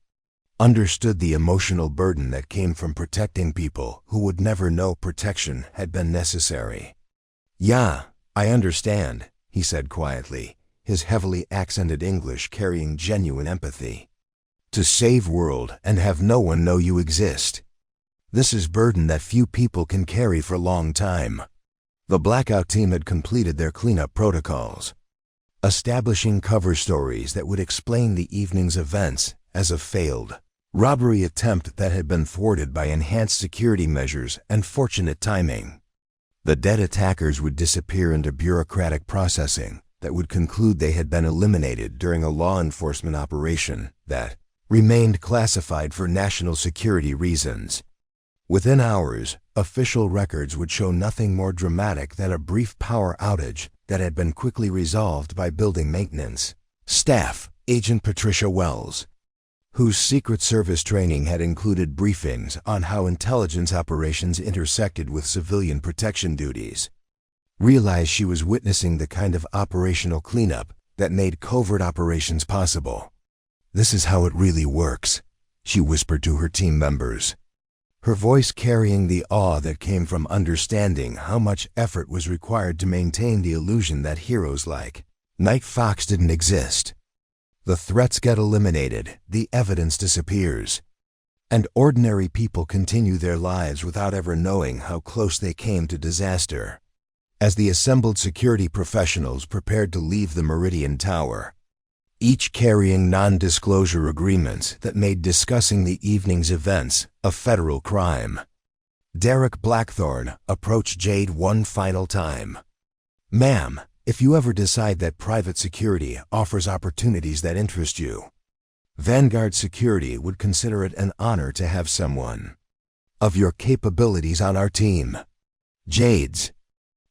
understood the emotional burden that came from protecting people who would never know protection had been necessary. "Yeah, I understand," he said quietly, his heavily accented English carrying genuine empathy. To save world and have no one know you exist. This is burden that few people can carry for a long time. The blackout team had completed their cleanup protocols, establishing cover stories that would explain the evening's events as a failed robbery attempt that had been thwarted by enhanced security measures and fortunate timing. The dead attackers would disappear into bureaucratic processing that would conclude they had been eliminated during a law enforcement operation that remained classified for national security reasons. Within hours, official records would show nothing more dramatic than a brief power outage that had been quickly resolved by building maintenance staff, Agent Patricia Wells, whose Secret Service training had included briefings on how intelligence operations intersected with civilian protection duties, realized she was witnessing the kind of operational cleanup that made covert operations possible. "This is how it really works," she whispered to her team members, her voice carrying the awe that came from understanding how much effort was required to maintain the illusion that heroes like Night Fox didn't exist. The threats get eliminated, the evidence disappears, and ordinary people continue their lives without ever knowing how close they came to disaster. As the assembled security professionals prepared to leave the Meridian Tower, each carrying non-disclosure agreements that made discussing the evening's events a federal crime, Derek Blackthorne approached Jade one final time. "Ma'am, if you ever decide that private security offers opportunities that interest you, Vanguard Security would consider it an honor to have someone of your capabilities on our team." Jade's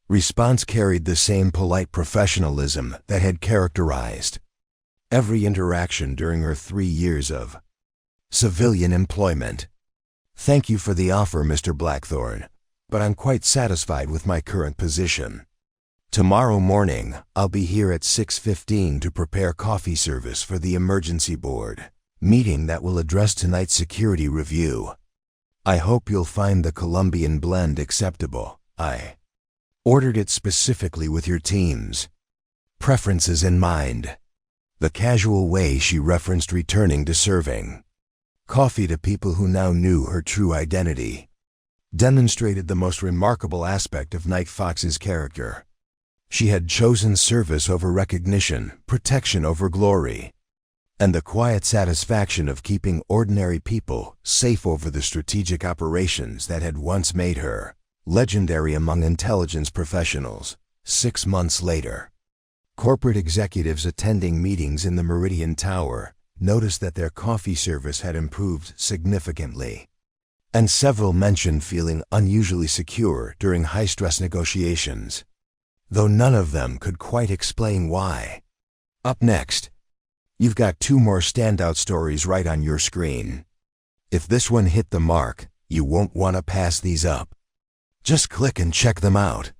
response carried the same polite professionalism that had characterized every interaction during her 3 years of civilian employment. "Thank you for the offer, Mr. Blackthorne, but I'm quite satisfied with my current position. Tomorrow morning, I'll be here at 6:15 to prepare coffee service for the emergency board meeting that will address tonight's security review. I hope you'll find the Colombian blend acceptable. I ordered it specifically with your team's preferences in mind." The casual way she referenced returning to serving coffee to people who now knew her true identity demonstrated the most remarkable aspect of Night Fox's character. She had chosen service over recognition, protection over glory, and the quiet satisfaction of keeping ordinary people safe over the strategic operations that had once made her legendary among intelligence professionals. 6 months later, corporate executives attending meetings in the Meridian Tower noticed that their coffee service had improved significantly, and several mentioned feeling unusually secure during high-stress negotiations, though none of them could quite explain why. Up next, you've got 2 more standout stories right on your screen. If this one hit the mark, you won't want to pass these up. Just click and check them out.